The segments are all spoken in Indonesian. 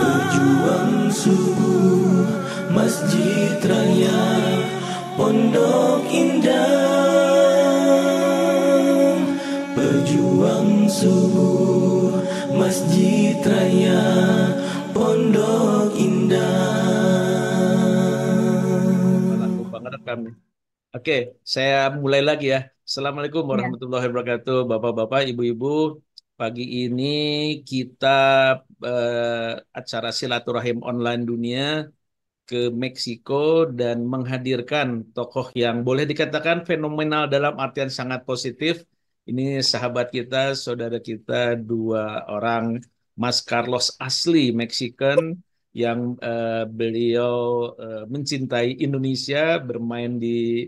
Berjuang subuh Masjid Raya Pondok Indah. Berjuang subuh Masjid Raya Pondok Indah. Laku banget kami. Oke, saya mulai lagi ya. Assalamualaikum warahmatullahi wabarakatuh, Bapak-bapak, Ibu-ibu. Pagi ini kita acara silaturahim online dunia ke Meksiko dan menghadirkan tokoh yang boleh dikatakan fenomenal dalam artian sangat positif. Ini sahabat kita, saudara kita, dua orang, Mas Carlos asli Meksikan yang beliau mencintai Indonesia, bermain di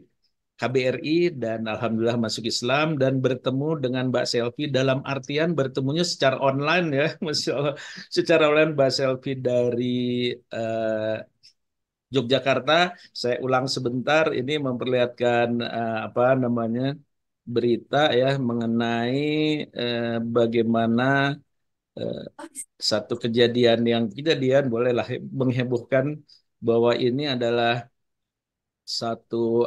KBRI dan alhamdulillah masuk Islam dan bertemu dengan Mbak Selvi dalam artian bertemunya secara online ya, Masya Allah, secara online Mbak Selvi dari eh, Yogyakarta. Saya ulang sebentar, ini memperlihatkan apa namanya berita ya mengenai bagaimana eh, satu kejadian yang kejadian bolehlah menghebohkan bahwa ini adalah satu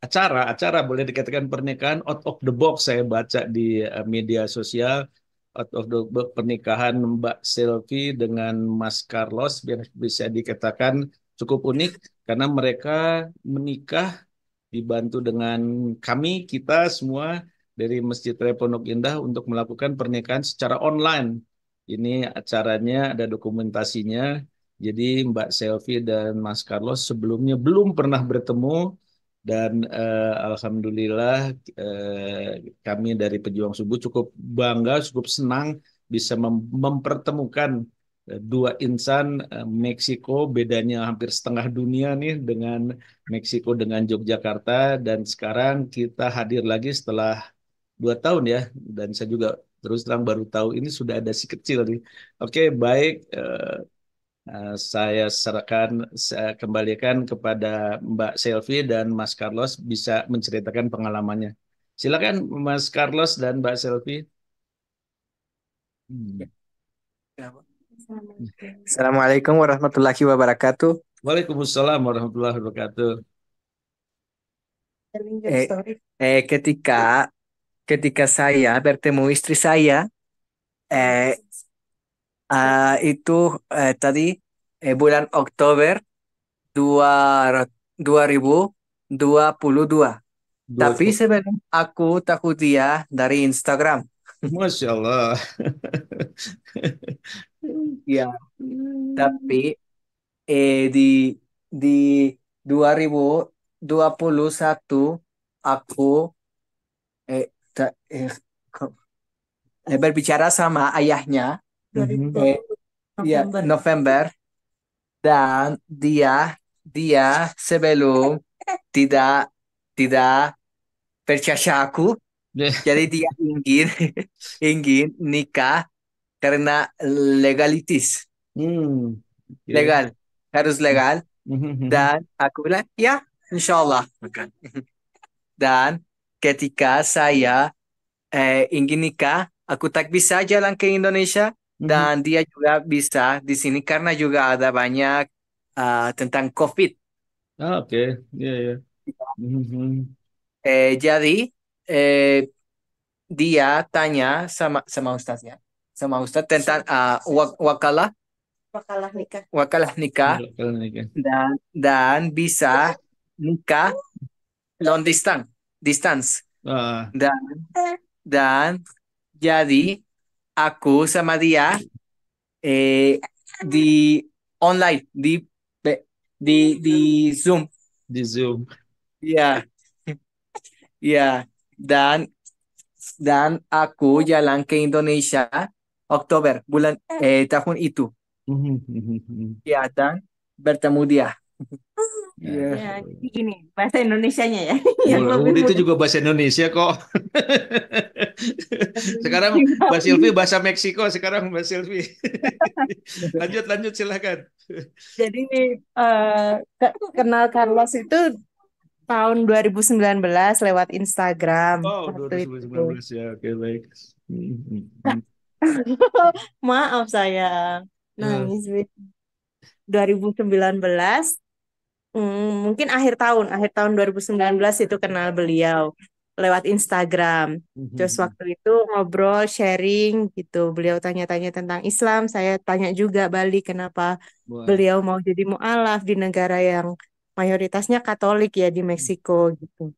acara boleh dikatakan pernikahan out of the box. Saya baca di media sosial out of the box pernikahan Mbak Selvi dengan Mas Carlos bisa dikatakan cukup unik karena mereka menikah dibantu dengan kami kita semua dari Masjid Raya Pondok Indah untuk melakukan pernikahan secara online. Ini acaranya ada dokumentasinya. Jadi Mbak Selvi dan Mas Carlos sebelumnya belum pernah bertemu dan alhamdulillah kami dari Pejuang Subuh cukup bangga, cukup senang bisa mempertemukan dua insan Meksiko bedanya hampir setengah dunia nih dengan Meksiko dengan Yogyakarta dan sekarang kita hadir lagi setelah 2 tahun ya dan saya juga terus terang baru tahu ini sudah ada si kecil nih. Oke, baik. Saya kembalikan kepada Mbak Selvi dan Mas Carlos bisa menceritakan pengalamannya. Silakan Mas Carlos dan Mbak Selvi. Hmm. Assalamualaikum warahmatullahi wabarakatuh. Waalaikumsalam warahmatullahi wabarakatuh. Eh, ketika saya bertemu istri saya, eh, itu tadi bulan Oktober dua 2022. Dua, Tapi sebelum aku tahu dia dari Instagram. Masya Allah. Ya, tapi di di 2021 aku eh, ta- eh, berbicara sama ayahnya Mhm. eh, ya, November, dan dia sebelum tidak tidak percaya aku, jadi dia ingin ingin nikah karena legalitis, Hmm. Oke. legal, harus legal. Mhm. Dan aku bilang ya, insya Allah. Dan ketika saya ingin nikah, aku tak bisa jalan ke Indonesia, Mhm. dan dia juga bisa di sini karena juga ada banyak tentang COVID. Ah, oke. Iya, iya. Mhm. Jadi eh, dia tanya sama ustaznya, sama ustaz tentang wakalah nikah, Kalau nikah. dan bisa nikah long distance. Ah. Dan dan jadi aku sama dia eh, di online, di Zoom. di Zoom. Iya, iya. Dan dan aku jalan ke Indonesia Oktober tahun itu. Ya, dan bertemu dia. Nah, Iya. Ya, jadi gini, bahasa Indonesianya ya, yang boleh. lebih Itu mudah. juga bahasa Indonesia kok. Sekarang Mbak Silvi bahasa Meksiko, sekarang Mbak Silvi. Lanjut, lanjut silakan. Jadi eh, kenal Carlos itu tahun 2019 lewat Instagram Oh, waktu itu. 2019 ya, oke baik. Hmm. Maaf saya Eh, nangis. 2019, mungkin akhir tahun 2019 itu kenal beliau lewat Instagram. Terus waktu itu ngobrol, sharing gitu. Beliau tanya-tanya tentang Islam, saya tanya juga balik kenapa Wah. beliau mau jadi mualaf di negara yang mayoritasnya Katolik ya di Meksiko gitu.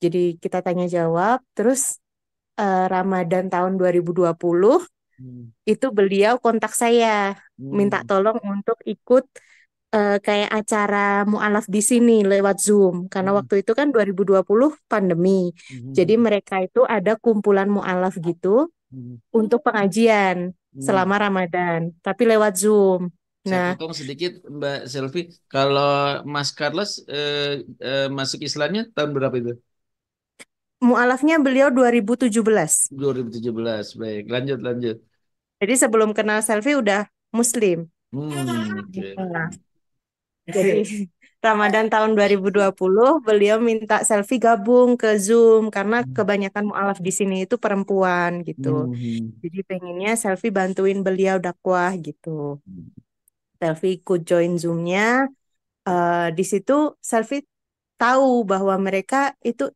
Jadi kita tanya jawab, terus Ramadan tahun 2020 Hmm. itu beliau kontak saya minta Hmm. tolong untuk ikut kayak acara mualaf di sini lewat Zoom karena Hmm. waktu itu kan 2020 pandemi. Jadi Hmm. mereka itu ada kumpulan mualaf gitu Hmm. untuk pengajian Hmm. selama Ramadan, tapi lewat Zoom. Saya Nah, potong sedikit Mbak Selvi. Kalau Mas Carlos masuk Islamnya tahun berapa itu? mualafnya beliau 2017. 2017. Baik, lanjut lanjut. Jadi sebelum kenal selfie udah Muslim. Oke. Nah, jadi Ramadan tahun 2020 beliau minta selfie gabung ke Zoom karena kebanyakan mualaf di sini itu perempuan gitu. Hmm. Jadi pengennya selfie bantuin beliau dakwah gitu. Selfie ikut join Zoom-nya. Di situ selfie tahu bahwa mereka itu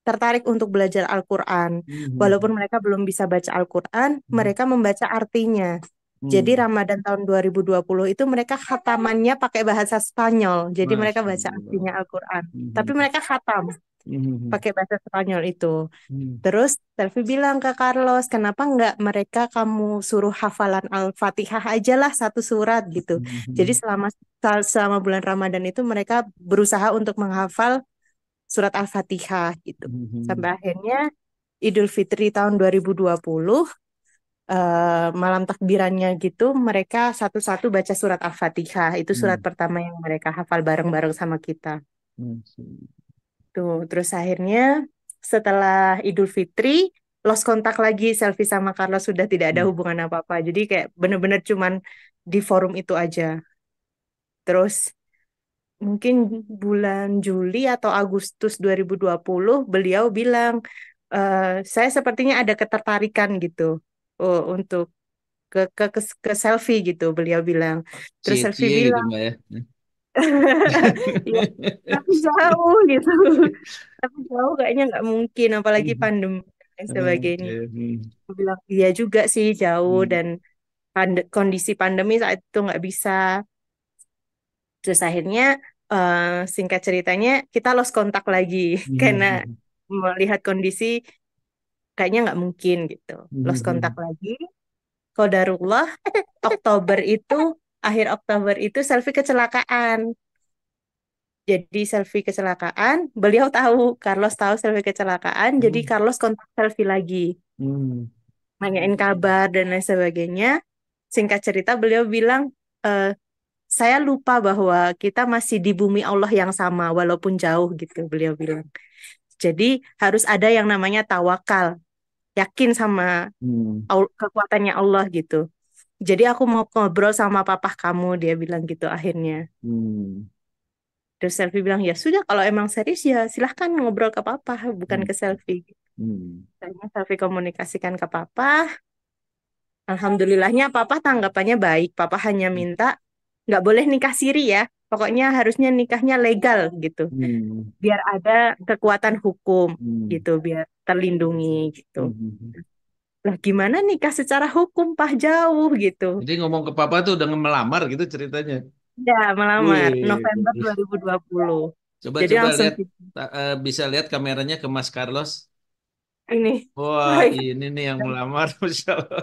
tertarik untuk belajar Al-Quran. Walaupun Hmm. mereka belum bisa baca Al-Quran, Hmm. mereka membaca artinya. Jadi Hmm. Ramadan tahun 2020 itu mereka khatamannya pakai bahasa Spanyol. Jadi mereka Masya baca Allah. artinya Al-Quran. Tapi Hmm. mereka khatam Hmm. pakai bahasa Spanyol itu. Hmm. Terus Selvi bilang ke Carlos, kenapa nggak mereka kamu suruh hafalan Al-Fatihah aja lah satu surat gitu. Jadi Hmm. selama bulan Ramadan itu mereka berusaha untuk menghafal surat Al-Fatihah gitu. Hmm. Sampai akhirnya Idul Fitri tahun 2020 malam takbirannya gitu mereka satu-satu baca surat Al-Fatihah. Itu surat Hmm. pertama yang mereka hafal bareng-bareng sama kita. Masya Tuh, terus akhirnya setelah Idul Fitri lost kontak lagi Selfie sama Carlos sudah tidak ada Allah. hubungan apa-apa. Jadi kayak bener-bener cuman di forum itu aja. Terus mungkin bulan Juli atau Agustus 2020 beliau bilang saya sepertinya ada ketertarikan gitu untuk ke selfie gitu beliau bilang. Terus selfie Cie-cie gitu bilang Mbak ya. ya tapi jauh gitu. Tapi jauh kayaknya nggak mungkin apalagi pandemi dan sebagainya. Oke. Hmm. Aku bilang iya juga sih jauh Hmm. dan kondisi pandemi saat itu nggak bisa. Terus akhirnya eh, singkat ceritanya kita lost kontak lagi karena Hmm. melihat kondisi kayaknya nggak mungkin gitu. Lost kontak Hmm. lagi. Qadarullah Oktober itu akhir Oktober itu selfie kecelakaan. Jadi selfie kecelakaan, beliau tahu, Carlos tahu selfie kecelakaan, jadi Hmm. Carlos kontak selfie lagi, Hmm. nanyain kabar dan lain sebagainya. Singkat cerita beliau bilang, "Eh, saya lupa bahwa kita masih di bumi Allah yang sama walaupun jauh gitu, beliau bilang. Jadi harus ada yang namanya tawakal, yakin sama Hmm. kekuatannya Allah gitu. Jadi aku mau ngobrol sama papa kamu, dia bilang gitu akhirnya. Hmm. Terus Selfie bilang, ya sudah kalau emang serius ya silahkan ngobrol ke papa, bukan Hmm. ke Selfie. Hmm. Akhirnya Selfie komunikasikan ke papa. Alhamdulillahnya papa tanggapannya baik. Papa hanya minta nggak boleh nikah siri ya. Pokoknya harusnya nikahnya legal gitu. Hmm. Biar ada kekuatan hukum Hmm. gitu, biar terlindungi gitu. Hmm. Lah gimana nikah secara hukum, Pah jauh gitu. Jadi ngomong ke papa tuh udah melamar gitu ceritanya. Ya, melamar Wih, November 2020. Jadi coba-coba langsung lihat, bisa lihat kameranya ke Mas Carlos. ini. Wah, Wah, ini nih yang melamar, Masya Allah.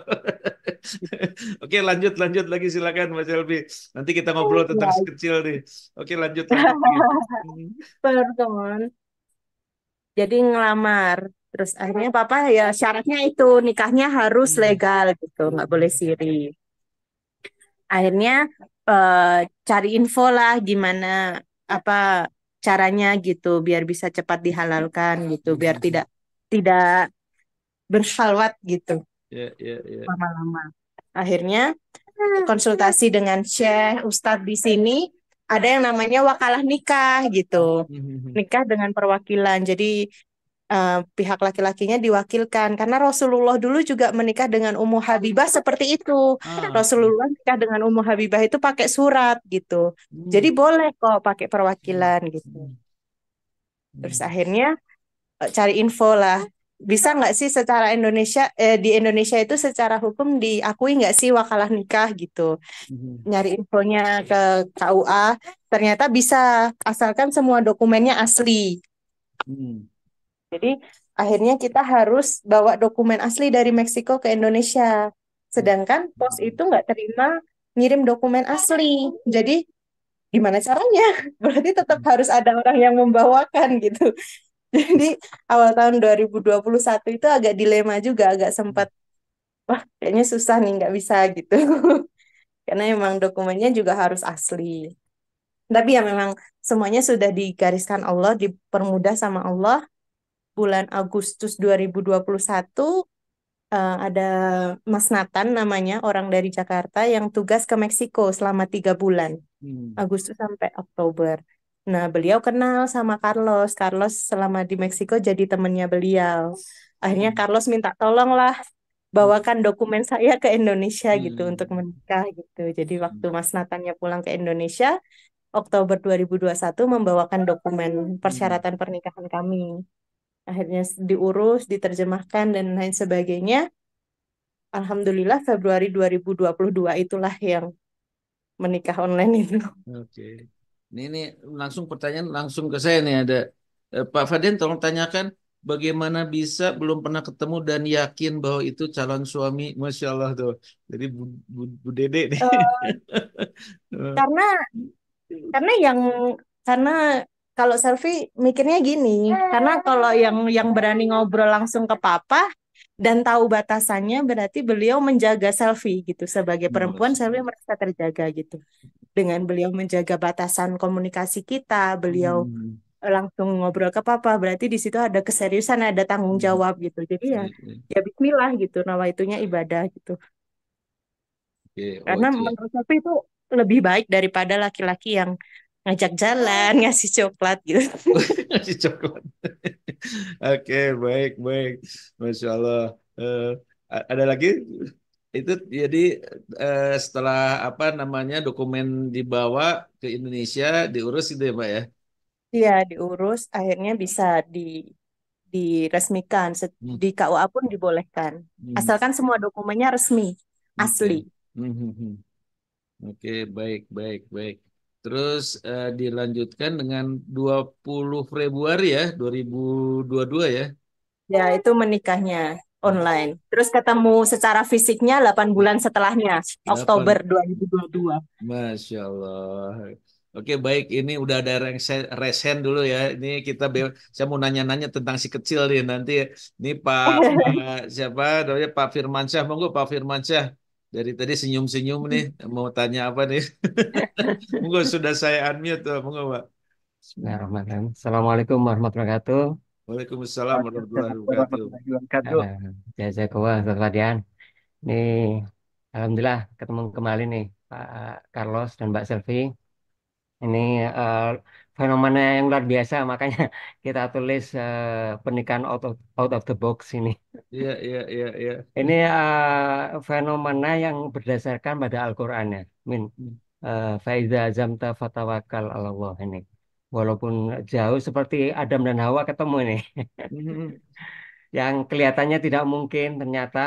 Oke, lanjut lanjut lagi silakan Mas Selvi. Nanti kita ngobrol tentang si Ya. kecil nih. Oke, lanjut lanjut lagi. Hmm. Benar, teman. Jadi ngelamar. Terus akhirnya papa ya syaratnya itu nikahnya harus Hmm. legal gitu, nggak boleh siri. Akhirnya cari info lah gimana apa caranya gitu biar bisa cepat dihalalkan gitu, biar tidak tidak bersalwat gitu Ya, ya, ya. lama-lama. Akhirnya konsultasi dengan Syekh Ustadz di sini ada yang namanya wakalah nikah gitu. Hmm. Nikah dengan perwakilan. Jadi pihak laki-lakinya diwakilkan karena Rasulullah dulu juga menikah dengan Ummu Habibah seperti itu. Ah. Rasulullah nikah dengan Ummu Habibah itu pakai surat gitu. Hmm. Jadi boleh kok pakai Hmm. perwakilan gitu. Hmm. Terus Hmm. akhirnya cari info lah. Bisa nggak sih secara Indonesia di Indonesia itu secara hukum diakui nggak sih wakalah nikah gitu? Hmm. Nyari infonya ke KUA, ternyata bisa asalkan semua dokumennya asli. Hmm. Jadi akhirnya kita harus bawa dokumen asli dari Meksiko ke Indonesia. Sedangkan pos itu nggak terima ngirim dokumen asli. Jadi gimana caranya? Berarti tetap harus ada orang yang membawakan gitu. Jadi awal tahun 2021 itu agak dilema juga, agak sempat, wah kayaknya susah nih nggak bisa gitu. Karena emang dokumennya juga harus asli. Tapi ya memang semuanya sudah digariskan Allah, dipermudah sama Allah. Bulan Agustus 2021 ada Mas Nathan namanya, orang dari Jakarta yang tugas ke Meksiko selama 3 bulan, Hmm. Agustus sampai Oktober. Nah, beliau kenal sama Carlos. Carlos selama di Meksiko jadi temennya beliau. Akhirnya Hmm. Carlos minta tolong lah, bawakan dokumen saya ke Indonesia gitu untuk Hmm. menikah gitu. Jadi waktu Hmm. Mas Nathannya pulang ke Indonesia, Oktober 2021 membawakan dokumen Hmm. persyaratan pernikahan kami. Akhirnya diurus, diterjemahkan dan lain sebagainya. Alhamdulillah Februari 2022 itulah yang menikah online itu. Oke. Ini langsung pertanyaan langsung ke saya nih ada Pak Fadien tolong tanyakan bagaimana bisa belum pernah ketemu dan yakin bahwa itu calon suami, Masya Allah tuh. Jadi Bu Dede nih. Eh, karena karena yang karena kalau selfie mikirnya gini, karena kalau yang berani ngobrol langsung ke papa dan tahu batasannya berarti beliau menjaga selfie gitu. Sebagai perempuan Masya selfie Allah. merasa terjaga gitu. Dengan beliau menjaga batasan komunikasi kita, beliau Hmm. langsung ngobrol ke papa berarti di situ ada keseriusan, ada tanggung Hmm. jawab gitu. Jadi ya Iya, iya. ya Bismillah gitu, nawaitunya ibadah gitu. Oke, oh Karena itu ya. menurut aku itu lebih baik daripada laki-laki yang ngajak jalan, ngasih coklat gitu. Ngasih coklat. Oke, baik, baik. Masya Allah. Eh, ada lagi? Itu jadi setelah apa namanya dokumen dibawa ke Indonesia diurus itu ya Pak ya? Iya, diurus, akhirnya bisa diresmikan. Hmm. Di KUA pun dibolehkan. Hmm. Asalkan semua dokumennya resmi, Oke. asli. Hmm, hmm, hmm. Oke, baik, baik, baik. Terus dilanjutkan dengan 20 Februari ya, 2022 ya. Ya, itu menikahnya online. Terus ketemu secara fisiknya 8 bulan setelahnya, Oktober 8. 2022. Masya Allah. Oke, baik. Ini udah ada resen dulu ya. Ini kita saya mau nanya-nanya tentang si kecil nih. Nanti ini Pak siapa namanya Pak Firmansyah. Monggo Pak Firmansyah. Dari tadi senyum-senyum nih. Mau tanya apa nih? Monggo sudah saya unmute tuh. Monggo Pak. Bismillahirrahmanirrahim. Assalamualaikum warahmatullahi wabarakatuh. Waalaikumsalam warahmatullahi Waalaikumsalam wabarakatuh. warahmatullahi wabarakatuh. Eh, Jazakallah, Ustaz Fadian. Ini Alhamdulillah ketemu kembali nih Pak Carlos dan Mbak Selvi. Ini eh, fenomena yang luar biasa, makanya kita tulis pernikahan out of the box ini. Iya, iya, iya, iya. Ini fenomena yang berdasarkan pada Al-Qur'an ya. Faiza azamta fatawakal 'ala Allah ini. Walaupun jauh seperti Adam dan Hawa ketemu ini. Hmm. Yang kelihatannya tidak mungkin ternyata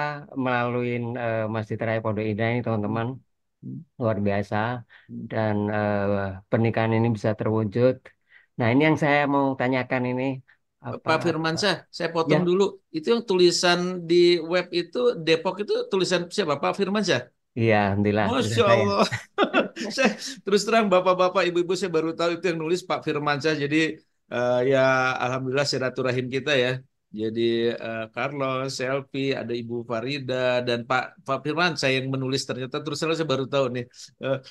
melalui Masjid Raya Pondok Indah ini Hmm. teman-teman Hmm. luar biasa Hmm. dan pernikahan ini bisa terwujud. Nah, ini yang saya mau tanyakan ini apa Pak Firmansyah, saya potong ya dulu. Itu yang tulisan di web itu Depok itu tulisan siapa? Pak Firmansyah. iya alhamdulillah tulisan Masya saya. Allah. Saya terus terang bapak-bapak, ibu-ibu saya baru tahu itu yang nulis Pak Firmansyah. Jadi ya alhamdulillah silaturahim kita ya. Jadi Carlos, Selfie, ada Ibu Farida dan Pak Firmansyah yang menulis ternyata terus terang saya baru tahu nih.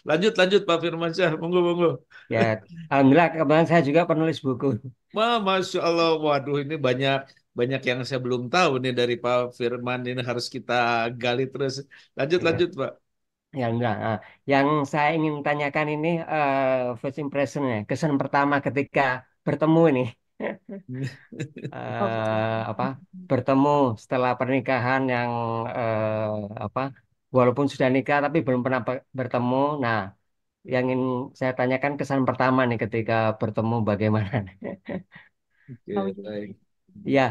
Lanjut lanjut Pak Firmansyah, monggo monggo. Ya alhamdulillah kebetulan saya juga penulis buku. Masya Allah, waduh ini banyak banyak yang saya belum tahu nih dari Pak Firman ini harus kita gali terus. Lanjut Ya, lanjut Pak. ya alhamdulillah. Nah, yang saya ingin tanyakan ini first impression ya, kesan pertama ketika bertemu ini. Oke. Apa bertemu setelah pernikahan yang apa walaupun sudah nikah tapi belum pernah bertemu. Nah, yang ingin saya tanyakan kesan pertama nih ketika bertemu bagaimana? Oke, Oh, iya. baik. Ya,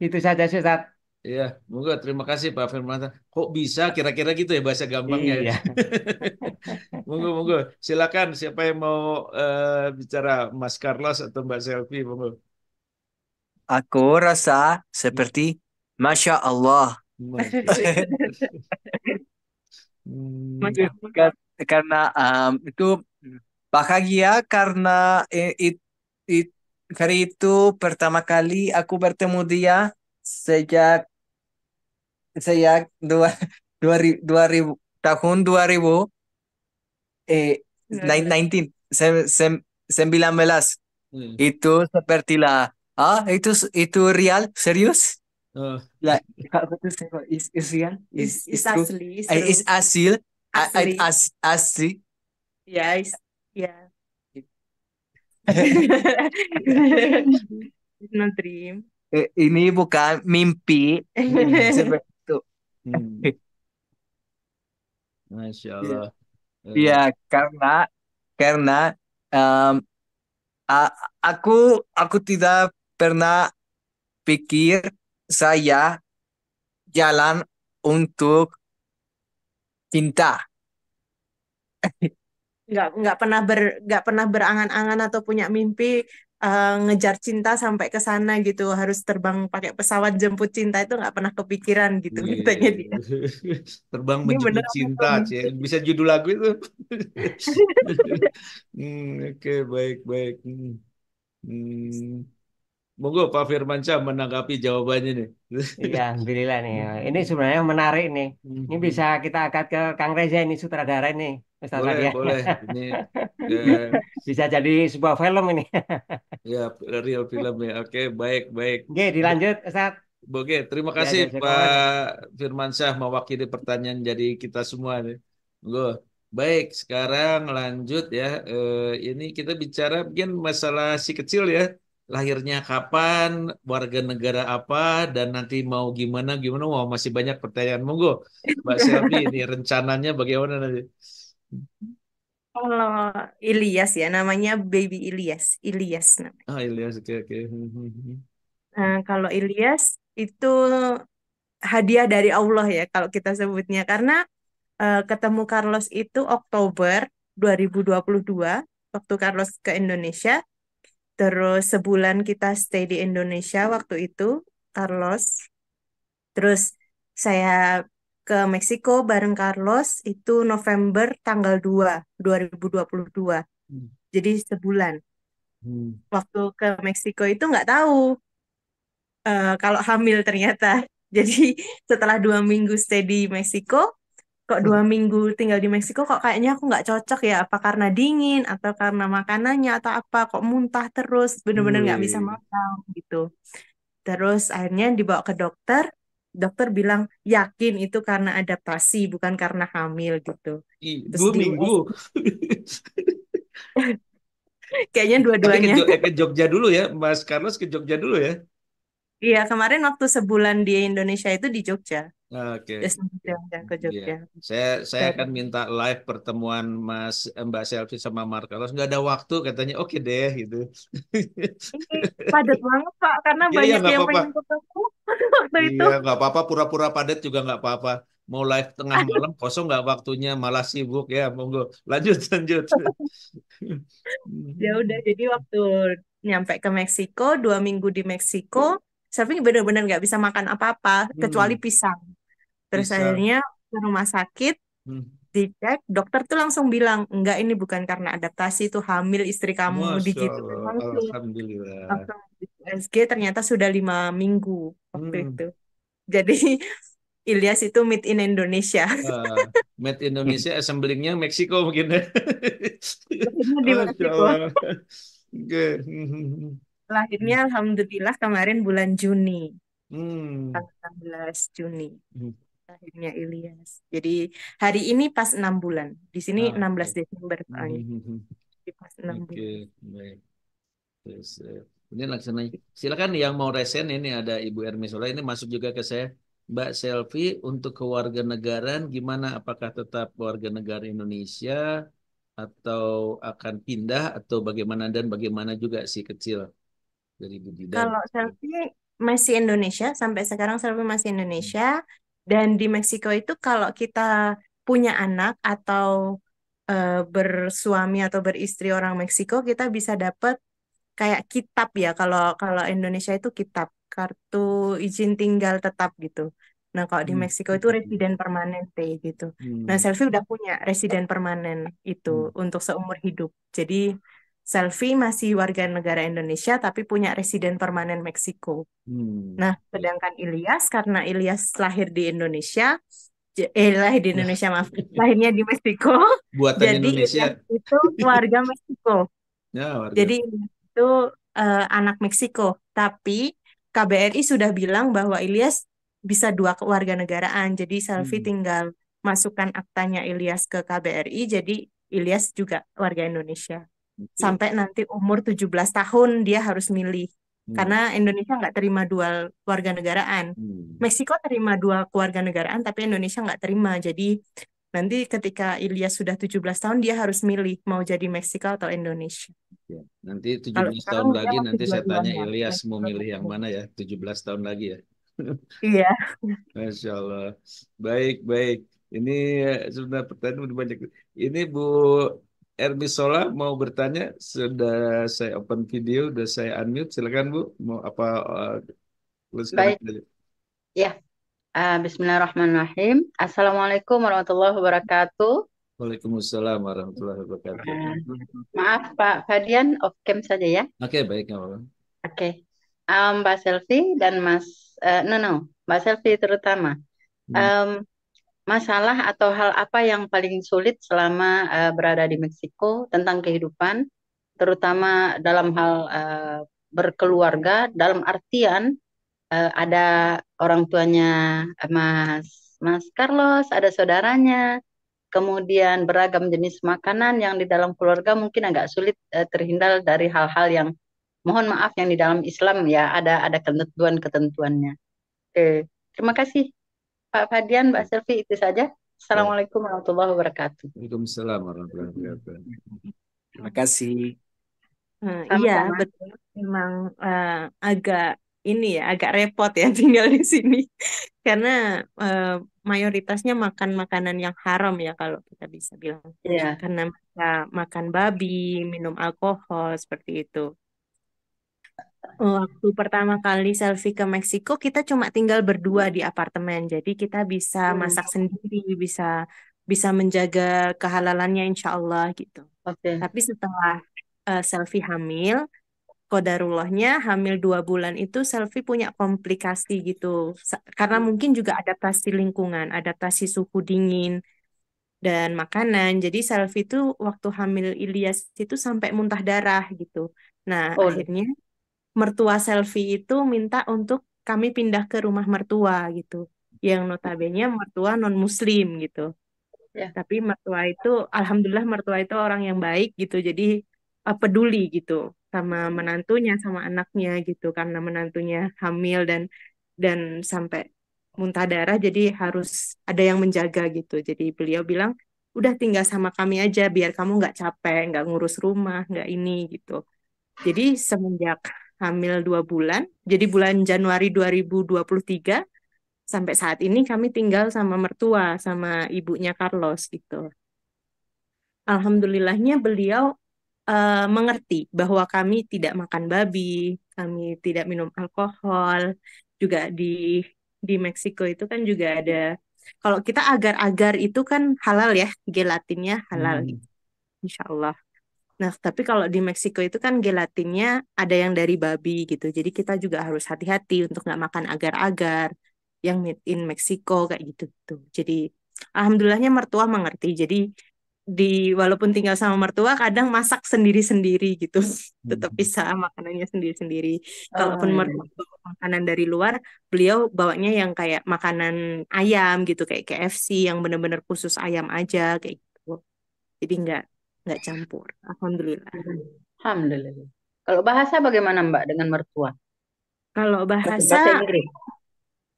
itu saja sih, Ustaz. Iya, monggo terima kasih Pak Firman. Kok bisa kira-kira gitu ya bahasa gampangnya ya? Iya. Monggo, monggo. Silakan siapa yang mau bicara Mas Carlos atau Mbak Selfie, monggo. Aku rasa seperti Masya Allah. Masya Allah. Hmm, Masya Allah. Karena itu bahagia karena hari itu pertama kali aku bertemu dia sejak dua, 2000 tahun 2000 19 19 hmm. itu sepertilah itu real serius Oh, lah apa tuh is real Is true asli, is is true. asil Asli. asli. Ya, ya. It's not dream. Ini bukan mimpi seperti itu. hmm. Masya Allah. Iya, karena em, a- aku aku tidak pernah pikir saya jalan untuk cinta. Nggak pernah berangan-angan atau punya mimpi ngejar cinta sampai ke sana gitu, harus terbang pakai pesawat jemput cinta, itu nggak pernah kepikiran gitu katanya Wih. dia. Terbang Ini menjemput bener apa cinta, tuh Cie. mimpi? Bisa judul lagu itu. Oke, baik, baik. Hmm. Monggo Pak Firmansyah menanggapi jawabannya nih. Iya, alhamdulillah nih. Ini sebenarnya menarik nih. Ini bisa Hmm. kita angkat ke Kang Reza ini sutradara ini, Ustaz Boleh, Ardian. boleh. Ini eh, Bisa jadi sebuah film ini. ya real film ya. Oke, baik, baik. Oke, dilanjut, Ustaz. Oke, terima Ya, kasih Pak jazakallah. Firmansyah mewakili pertanyaan jadi kita semua nih. Monggo. Baik, sekarang lanjut ya. Ini kita bicara mungkin masalah si kecil ya. Lahirnya kapan, warga negara apa, dan nanti mau gimana gimana. Wah, masih banyak pertanyaan. Monggo, Mbak Selvi, ini rencananya bagaimana nanti? Kalau Ilyas ya, namanya Baby Ilyas, Ilyas namanya. Ah, Ilyas, oke, oke. Kalau Ilyas itu hadiah dari Allah ya kalau kita sebutnya, karena ketemu Carlos itu Oktober 2022 waktu Carlos ke Indonesia. Terus sebulan kita stay di Indonesia waktu itu, Carlos. Terus saya ke Meksiko bareng Carlos itu November tanggal 2 2022. Jadi sebulan. Hmm. Waktu ke Meksiko itu nggak tahu kalau hamil ternyata. Jadi setelah 2 minggu stay di Meksiko, kok 2 minggu tinggal di Meksiko kok kayaknya aku nggak cocok ya, apa karena dingin atau karena makanannya atau apa, kok muntah terus bener-bener nggak bisa Wih. makan gitu. Terus akhirnya dibawa ke dokter, dokter bilang yakin itu karena adaptasi bukan karena hamil gitu. Terus Dua di minggu. US kayaknya Tapi dua-duanya. Ke Jogja dulu ya, Mas Carlos ke Jogja dulu ya. Iya, kemarin waktu sebulan di Indonesia itu di Jogja. Oke. Terus jalan ke Iya. Jogja. Saya akan Terus minta live pertemuan Mbak Selvi sama Mark Carlos. Nggak ada waktu katanya. Oke deh gitu. ini padat banget Pak, karena Iya, iya banyak nggak yang apa-apa. pengen ketemu waktu itu. Iya nggak apa-apa. Pura-pura padat juga nggak apa-apa. mau live tengah malam kosong nggak waktunya malah sibuk ya. Monggo lanjut lanjut. Ya udah, jadi waktu nyampe ke Meksiko, 2 minggu di Meksiko, Selfie bener-bener nggak bisa makan apa-apa kecuali Hmm, pisang. Terus bisa. akhirnya ke rumah sakit, Hmm. dicek, dokter tuh langsung bilang, enggak, ini bukan karena adaptasi, tuh hamil istri kamu, Masya digituin Allah, langsung. Alhamdulillah. Langsung di USG, ternyata sudah 5 minggu waktu Hmm. itu. Jadi Ilyas itu meet in Indonesia. Made Indonesia, assemblingnya Meksiko mungkin ya. Lahirnya di Masya Meksiko. Allah. Oke. Lahirnya Alhamdulillah kemarin bulan Juni. Hmm. Tanggal 16 Juni. Hmm. Lahirnya Ilyas. Jadi hari ini pas 6 bulan. Di sini Ah, 16 oke. Desember soalnya. Hmm. Jadi pas 6 Oke, bulan. baik. Terus, ini laksana. Silakan yang mau resen ini ada Ibu Ermisola ini masuk juga ke saya. Mbak Selvi untuk kewarganegaraan gimana? Apakah tetap warga negara Indonesia atau akan pindah atau bagaimana dan bagaimana juga si kecil dari Budi dan Kalau Selfie masih Indonesia, sampai sekarang Selfie masih Indonesia. Dan di Meksiko itu kalau kita punya anak atau bersuami atau beristri orang Meksiko, kita bisa dapat kayak kitab ya. Kalau kalau Indonesia itu kitab, kartu izin tinggal tetap gitu. Nah, kalau di Hmm. Meksiko itu residen permanente gitu. Nah, Hmm. Selfie udah punya residen permanen itu Hmm. untuk seumur hidup. Jadi Selfie masih warga negara Indonesia tapi punya residen permanen Meksiko. Hmm. Nah, sedangkan Ilyas karena Ilyas lahir di Indonesia, lahir di Ya, Indonesia maaf, lahirnya di Meksiko, buatan jadi Indonesia. Ilyas itu warga Meksiko. Ya, warga. Jadi itu anak Meksiko, tapi KBRI sudah bilang bahwa Ilyas bisa 2 kewarganegaraan. Jadi Selfie Hmm. tinggal masukkan aktanya Ilyas ke KBRI, jadi Ilyas juga warga Indonesia. Oke. Sampai nanti umur 17 tahun dia harus milih. Hmm. Karena Indonesia nggak terima 2 warganegaraan. Hmm. Meksiko terima 2 kewarganegaraan, tapi Indonesia nggak terima. Jadi nanti ketika Ilyas sudah 17 tahun, dia harus milih mau jadi Meksiko atau Indonesia. Ya. Nanti Kalau 17 sekarang tahun dia lagi masih nanti saya tanya dua-duanya. Ilyas mau Meksiko milih dan yang mana Indonesia. ya? 17 tahun lagi ya. Iya. Masya Allah. Baik, baik. Ini sudah pertanyaan udah banyak. Ini Bu Ermi Sola mau bertanya. Sudah saya open video, sudah saya unmute. Silakan Bu. Mau apa? Tuliskan Baik, aja. ya. Bismillahirrahmanirrahim. Assalamualaikum warahmatullahi wabarakatuh. Waalaikumsalam warahmatullahi wabarakatuh. Eh, Maaf Pak Fadian, off cam saja ya. Oke, baik. Nggak apa-apa. Oke. Mbak Selvi dan Mbak Selvi terutama. Hmm. Em, Masalah atau hal apa yang paling sulit selama berada di Meksiko tentang kehidupan, terutama dalam hal berkeluarga, dalam artian ada orang tuanya Mas Carlos, ada saudaranya, kemudian beragam jenis makanan yang di dalam keluarga mungkin agak sulit terhindar dari hal-hal yang mohon maaf yang di dalam Islam ya ada ketentuan-ketentuannya. Oke, terima kasih Pak Fadian, Mbak Selvi itu saja. Baik. Assalamualaikum warahmatullahi wabarakatuh. Waalaikumsalam warahmatullahi wabarakatuh. Terima kasih. Iya, Sama-sama. betul. Memang agak ini ya, agak repot ya tinggal di sini. Karena eh, mayoritasnya makan makanan yang haram ya kalau kita bisa bilang. Iya, Karena mereka makan babi, minum alkohol, seperti itu. Waktu pertama kali selfie ke Meksiko, kita cuma tinggal berdua di apartemen. Jadi kita bisa masak sendiri, bisa bisa menjaga kehalalannya insya Allah gitu. oke. Tapi setelah selfie hamil, kodarullahnya hamil 2 bulan itu selfie punya komplikasi gitu. Karena mungkin juga adaptasi lingkungan, adaptasi suhu dingin dan makanan. Jadi selfie itu waktu hamil Ilyas itu sampai muntah darah gitu. Nah, Oh, akhirnya mertua selfie itu minta untuk kami pindah ke rumah mertua gitu. Yang notabene mertua non-muslim gitu. ya. Tapi mertua itu, alhamdulillah mertua itu orang yang baik gitu. Jadi peduli gitu sama menantunya, sama anaknya gitu. Karena menantunya hamil dan sampai muntah darah, jadi harus ada yang menjaga gitu. Jadi beliau bilang, udah tinggal sama kami aja, biar kamu nggak capek, nggak ngurus rumah, nggak ini gitu. Jadi semenjak hamil 2 bulan, jadi bulan Januari 2023, sampai saat ini kami tinggal sama mertua, sama ibunya Carlos gitu. Alhamdulillahnya beliau mengerti bahwa kami tidak makan babi, kami tidak minum alkohol. Juga di Meksiko itu kan juga ada, kalau kita agar-agar itu kan halal ya, gelatinnya halal, insya Allah. Nah, tapi kalau di Meksiko itu kan gelatinnya ada yang dari babi gitu. Jadi kita juga harus hati-hati untuk nggak makan agar-agar yang made in Meksiko kayak gitu tuh. Jadi alhamdulillahnya mertua mengerti. Jadi walaupun tinggal sama mertua kadang masak sendiri-sendiri gitu. Tetap bisa makanannya sendiri-sendiri. Kalaupun Oh, mertua bawa makanan dari luar, beliau bawanya yang kayak makanan ayam gitu, kayak KFC yang benar-benar khusus ayam aja kayak gitu. Jadi nggak campur. Alhamdulillah. alhamdulillah. Kalau bahasa bagaimana Mbak dengan mertua? Kalau Pakai bahasa bahasa Inggris.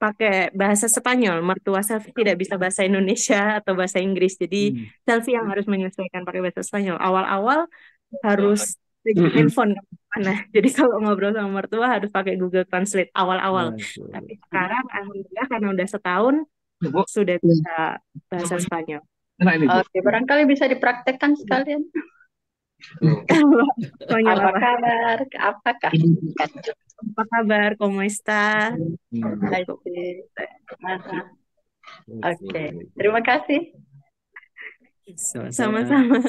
pakai bahasa Spanyol, mertua Selfie tidak bisa bahasa Indonesia atau bahasa Inggris. Jadi Selfie yang harus menyesuaikan pakai bahasa Spanyol. Awal-awal harus pegang handphone mana. Jadi kalau ngobrol sama mertua harus pakai Google Translate awal-awal. Masya Allah. Tapi sekarang alhamdulillah karena udah setahun sudah bisa bahasa Spanyol. Oke, barangkali bisa dipraktekkan sekalian. Spanyol Apa apa? kabar? Apakah? Apa kabar? ¿Cómo está? Oke. Oke. Terima kasih. Sama-sama.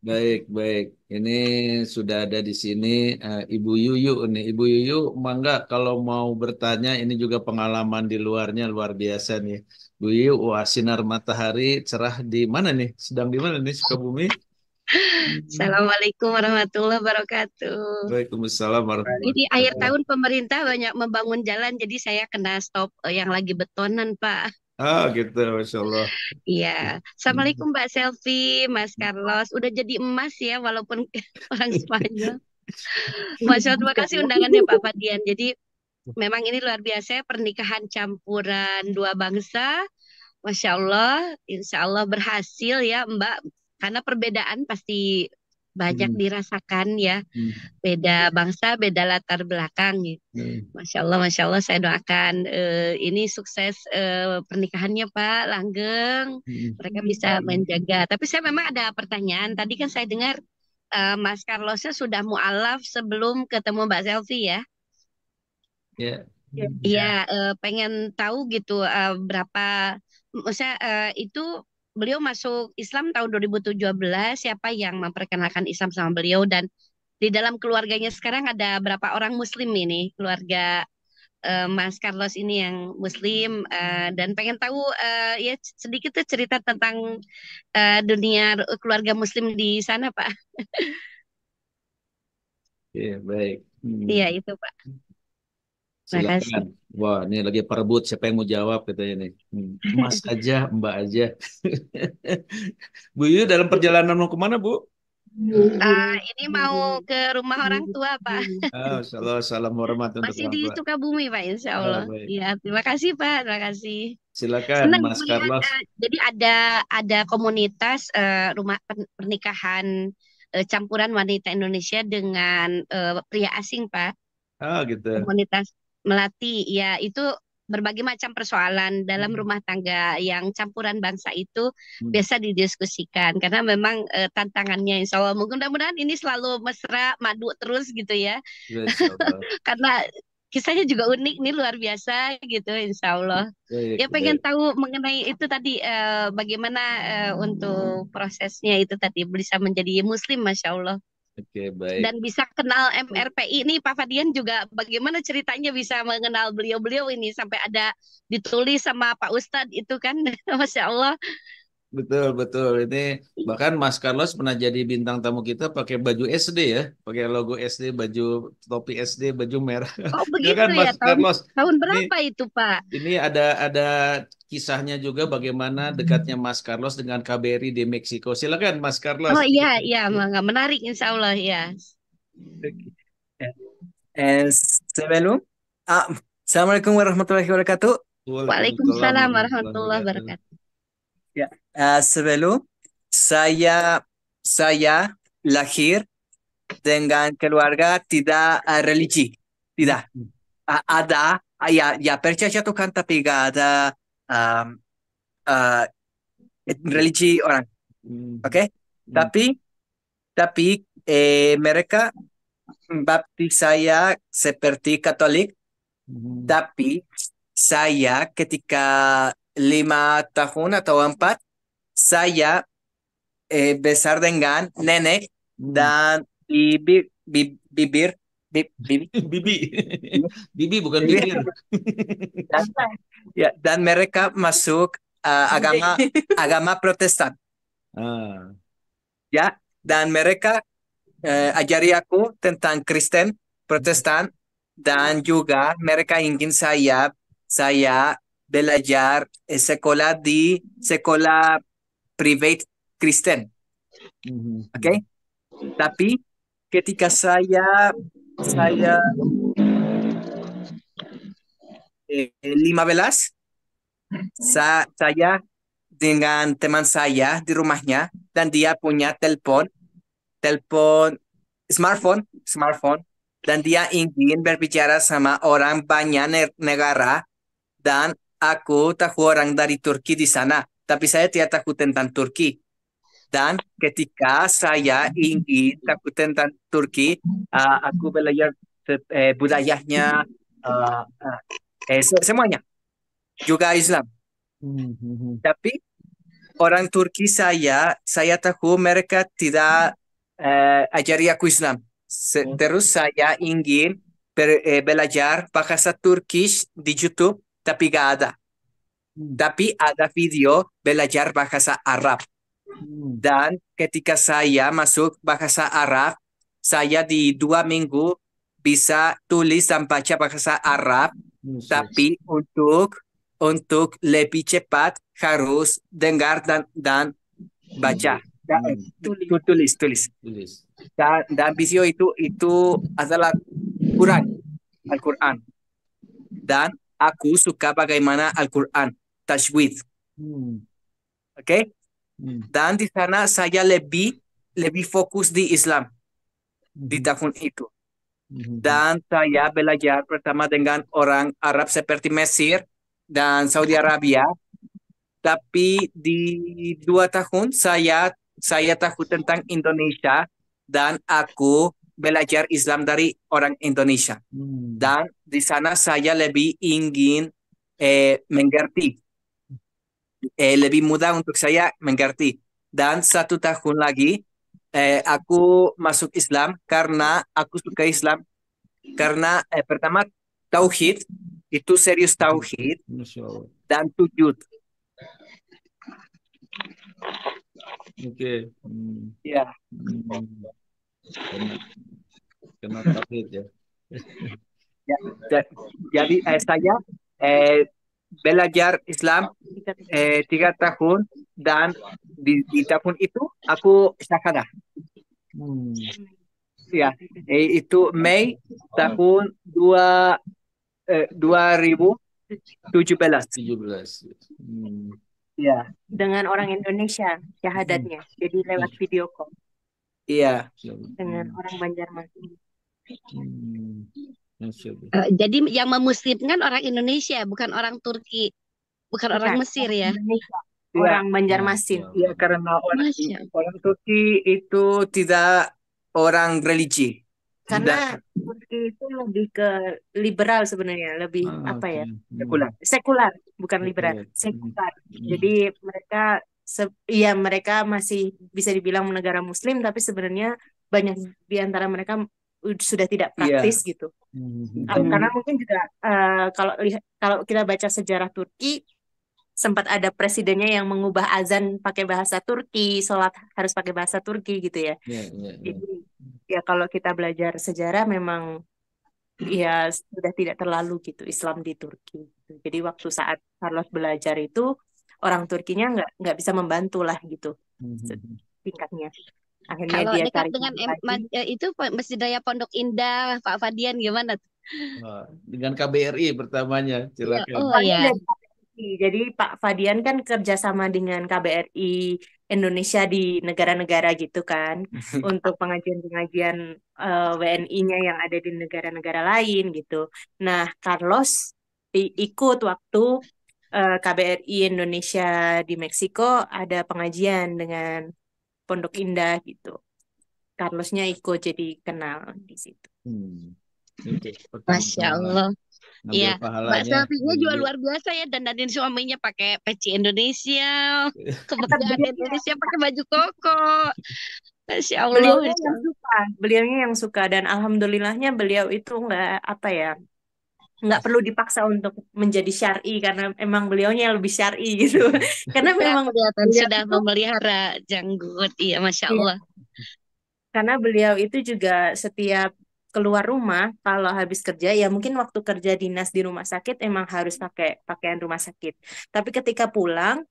Baik, baik. Ini sudah ada di sini Ibu Yuyu nih. Ibu Yuyu, mangga kalau mau bertanya, ini juga pengalaman di luarnya luar biasa nih. Bu Yuyu, wah sinar matahari cerah di mana nih? Sedang di mana nih, Sukabumi? Assalamualaikum warahmatullahi wabarakatuh. Waalaikumsalam warahmatullahi Ini akhir wabarakatuh. tahun pemerintah banyak membangun jalan, jadi saya kena stop yang lagi betonan, Pak. Ah, gitu, Masya Allah. Iya. Assalamualaikum Mbak Selfie, Mas Carlos. Udah jadi emas ya, walaupun orang Spanyol. Masya Allah, terima kasih undangannya Pak Fadian. Jadi memang ini luar biasa, pernikahan campuran dua bangsa. Masya Allah, insya Allah berhasil ya Mbak. Karena perbedaan pasti banyak dirasakan ya. Beda bangsa, beda latar belakang gitu. Masya Allah saya doakan ini sukses pernikahannya Pak Langgeng. Mereka bisa menjaga. Tapi saya memang ada pertanyaan. Tadi kan saya dengar Mas Carlosnya sudah mualaf sebelum ketemu Mbak Selfie ya. Ya. Iya, pengen tahu gitu berapa, maksudnya itu beliau masuk Islam tahun 2017, siapa yang memperkenalkan Islam sama beliau, dan di dalam keluarganya sekarang ada berapa orang Muslim ini, keluarga Mas Carlos ini yang Muslim, dan pengen tahu ya sedikit tuh cerita tentang dunia keluarga Muslim di sana, Pak. Oke, baik. Iya itu, Pak. Terima kasih. Silakan. Wah, ini lagi perebut siapa yang mau jawab katanya nih. Mas aja, Mbak aja. Bu Yu dalam perjalanan mau kemana, Bu? Ini mau ke rumah orang tua, Pak. Salam hormat untuk Masih orang di tua. Sukabumi, Pak, insya Allah. Baik. Iya, terima kasih, Pak. Terima kasih. Silakan, Senang Mas melihat, Carlos. jadi ada komunitas rumah pernikahan campuran wanita Indonesia dengan pria asing, Pak. Gitu. Komunitas Melati, ya itu berbagai macam persoalan dalam rumah tangga yang campuran bangsa itu biasa didiskusikan karena memang tantangannya insya Allah mudah-mudahan ini selalu mesra madu terus gitu ya. Insya Allah. Karena kisahnya juga unik nih luar biasa gitu insya Allah. Baik, Ya pengen baik. tahu mengenai itu tadi bagaimana untuk prosesnya itu tadi bisa menjadi muslim Masya Allah. Oke, baik. Dan bisa kenal MRPI ini Pak Fadian juga bagaimana ceritanya bisa mengenal beliau-beliau ini sampai ada ditulis sama Pak Ustadz itu kan Masya Allah. Betul, betul. Ini bahkan Mas Carlos pernah jadi bintang tamu kita pakai baju SD ya, pakai logo SD, baju topi SD, baju merah. Oh Ya kan, begitu ya, Mas Carlos? tahun Ini berapa itu Pak? ini ada kisahnya juga bagaimana dekatnya Mas Carlos dengan KBRI di Meksiko. Silakan, Mas Carlos. Oh iya, iya, menarik insya Allah ya. Sebelum, Assalamualaikum warahmatullahi wabarakatuh. Waalaikumsalam warahmatullahi wabarakatuh. Ya, sebelum saya lahir dengan keluarga tidak religi, tidak ada ya percaya Tuhan tapi gak ada um, uh, religi orang, oke? Tapi mereka baptis saya seperti Katolik, tapi saya ketika 5 tahun atau 4, saya besar dengan nenek dan bibir bibir Bibi. Bibi bukan bibir. bibir. Dan mereka masuk agama Protestan, Ah. ya, dan mereka ajari aku tentang Kristen Protestan, dan juga mereka ingin saya belajar sekolah private Kristen, oke? Tapi ketika saya 15, saya dengan teman saya di rumahnya, dan dia punya telepon smartphone, dan dia ingin berbicara sama orang banyak negara, dan aku tahu orang dari Turki di sana, tapi saya tidak tahu tentang Turki. Dan ketika saya ingin tahu tentang Turki, aku belajar budayanya, semuanya, juga Islam. Tapi orang Turki saya tahu mereka tidak ajari aku Islam. Terus saya ingin belajar bahasa Turkish di YouTube, tapi gak ada. Tapi ada video belajar bahasa Arab. Dan ketika saya masuk bahasa Arab, saya di 2 minggu bisa tulis dan baca bahasa Arab. Tapi untuk lebih cepat harus dengar dan baca. Tulis. Dan video itu adalah Al-Quran. Dan aku suka bagaimana Al-Quran tajwid. Oke? Dan di sana saya lebih fokus di Islam di tahun itu. Dan saya belajar pertama dengan orang Arab seperti Mesir dan Saudi Arabia. Tapi di 2 tahun saya tahu tentang Indonesia, dan aku belajar Islam dari orang Indonesia. Dan di sana saya lebih ingin mengerti. Lebih mudah untuk saya mengerti. Dan 1 tahun lagi aku masuk Islam karena aku suka Islam. Karena pertama tauhid, itu serius tauhid, dan sujud. Oke. Ya. Kena tauhid ya. Jadi saya belajar Islam 3 tahun, dan di tahun itu aku syahadah. Ya, itu Mei tahun 2017. Ya. Dengan orang Indonesia syahadatnya, jadi lewat video call Iya. dengan orang Banjarmasin. Jadi yang memuslimkan orang Indonesia, bukan orang Turki, bukan orang Mesir ya? Indonesia. Orang Banjarmasin. Iya, karena orang Turki itu tidak orang religi. Karena Turki itu lebih ke liberal sebenarnya, lebih sekular, bukan liberal, sekular. Jadi mereka mereka masih bisa dibilang negara Muslim, tapi sebenarnya banyak di antara mereka sudah tidak praktis gitu. Karena mungkin juga kalau kita baca sejarah Turki, sempat ada presidennya yang mengubah azan pakai bahasa Turki, sholat harus pakai bahasa Turki gitu ya. Jadi ya kalau kita belajar sejarah memang ya sudah tidak terlalu gitu Islam di Turki. Jadi waktu saat Carlos belajar itu orang Turkinya nggak bisa membantu lah gitu tingkatnya. Akhirnya kalau dia dekat cari dengan itu Masjid Raya Pondok Indah, Pak Fadian gimana tuh? Dengan KBRI pertamanya, silakan. Oh ya. Jadi Pak Fadian kan kerjasama dengan KBRI Indonesia di negara-negara gitu kan, untuk pengajian-pengajian WNI-nya yang ada di negara-negara lain gitu. Nah, Carlos ikut waktu KBRI Indonesia di Meksiko ada pengajian dengan Pondok Indah gitu. Carlosnya ikut jadi kenal di situ. Oke, Masya pertama-tama Allah. ngambil Iya, Mbak pahalanya. Selfie-nya juga Jadi, luar biasa ya, dandanin suaminya pakai peci Indonesia, kebanggaan Beliaunya, Indonesia pakai baju koko. Masya Allah, beliaunya Masya yang Allah. suka, beliaunya yang suka dan alhamdulillahnya beliau itu nggak apa ya, nggak perlu dipaksa untuk menjadi syar'i karena emang beliaunya yang lebih syar'i gitu. Karena Ya, memang kelihatan beliau sudah itu, memelihara janggut. Iya, Masya iya, Allah. karena beliau itu juga setiap keluar rumah kalau habis kerja ya mungkin waktu kerja dinas di rumah sakit emang harus pakai pakaian rumah sakit. Tapi ketika pulang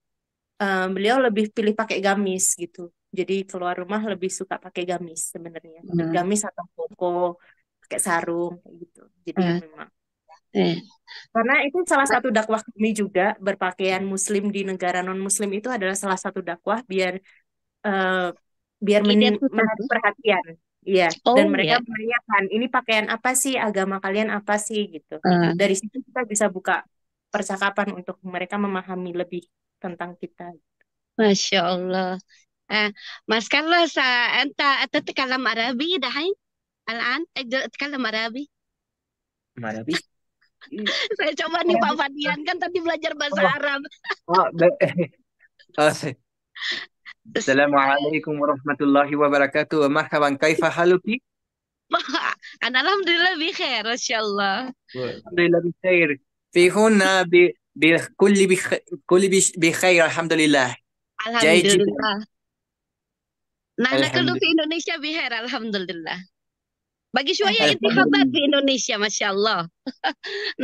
beliau lebih pilih pakai gamis gitu. Jadi keluar rumah lebih suka pakai gamis sebenarnya. Hmm. Gamis atau koko, pakai sarung kayak gitu. Jadi Hmm. memang Eh. karena itu salah satu dakwah kami juga berpakaian muslim di negara non muslim itu adalah salah satu dakwah biar eh, Identitas menarik ya? perhatian. Iya, dan Oh mereka ya. menanyakan, ini pakaian apa sih, agama kalian apa sih gitu. Dari situ kita bisa buka percakapan untuk mereka memahami lebih tentang kita. Masya Allah. Mas Carlos, أنت تتكلم عربي دحين الآن أتكلم عربي. Marabi. Saya coba nih Pak Fadian kan tadi belajar bahasa Oh, Arab. السلام عليكم ورحمة الله وبركاته ومرحبا كيف حالك؟ أنا الحمدلله بخير ما شاء الله. الحمد لله بخير في هنا كل بخير الحمد لله جيد جدا Alhamdulillah. Nahnu الحمد kullu لله fi Indonesia bikhair alhamdulillah. Bagi شوية الحمد انتخابات لله في إندونيسيا ما شاء الله.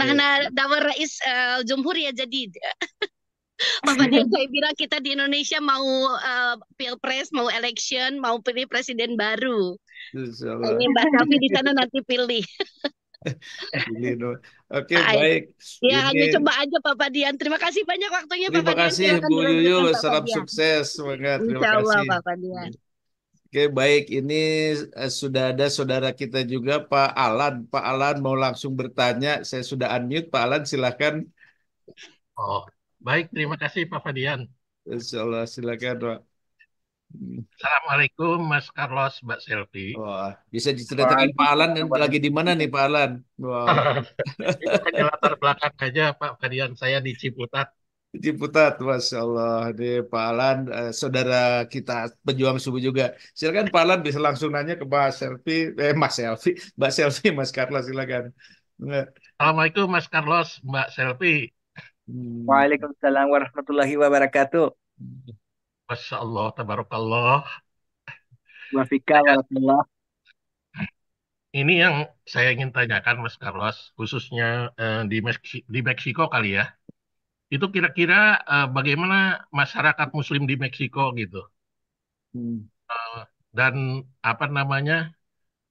نحن دعوة رئيس جمهورية جديد. Pak Fadian, saya bilang kita di Indonesia mau pilpres, mau election, mau pilih presiden baru. Insyaallah. Ini Mbak Selfie di sana nanti pilih. Pilih dong. Oke, Ay, baik. Ya, hanya Ini coba aja Pak Fadian. Terima kasih banyak waktunya Pak terima Fadian. kasih Silakan Bu dilanjutkan Yuyul, Pak salam Fadian. sukses, semangat. Terima Insya Allah kasih. Pak Fadian. Oke, baik. Ini sudah ada saudara kita juga, Pak Alan. Pak Alan mau langsung bertanya. Saya sudah unmute. Pak Alan, silakan. Oh, baik. Terima kasih Pak Fadian. Insyaallah, silakan, Pak. Assalamualaikum Mas Carlos, Mbak Selfie. Wah, bisa diceritakan Pak Alan lagi di mana nih Pak Alan? Wow. Itu hanya latar belakang aja Pak Fadian. Saya di Ciputat. Ciputat, Masya Allah. Ini Pak Alan, saudara kita pejuang subuh juga. Silakan Pak Alan bisa langsung nanya ke Mas Selfie, Mas Selfie, Mbak Selfie, Mas Carlos, silakan. Assalamualaikum Mas Carlos, Mbak Selfie. Waalaikumsalam warahmatullahi wabarakatuh. Masya Allah, tabarakallah. Wafika warahmatullah. Ini yang saya ingin tanyakan Mas Carlos, khususnya di Meksiko kali ya. Itu kira-kira bagaimana masyarakat Muslim di Meksiko gitu? Dan apa namanya,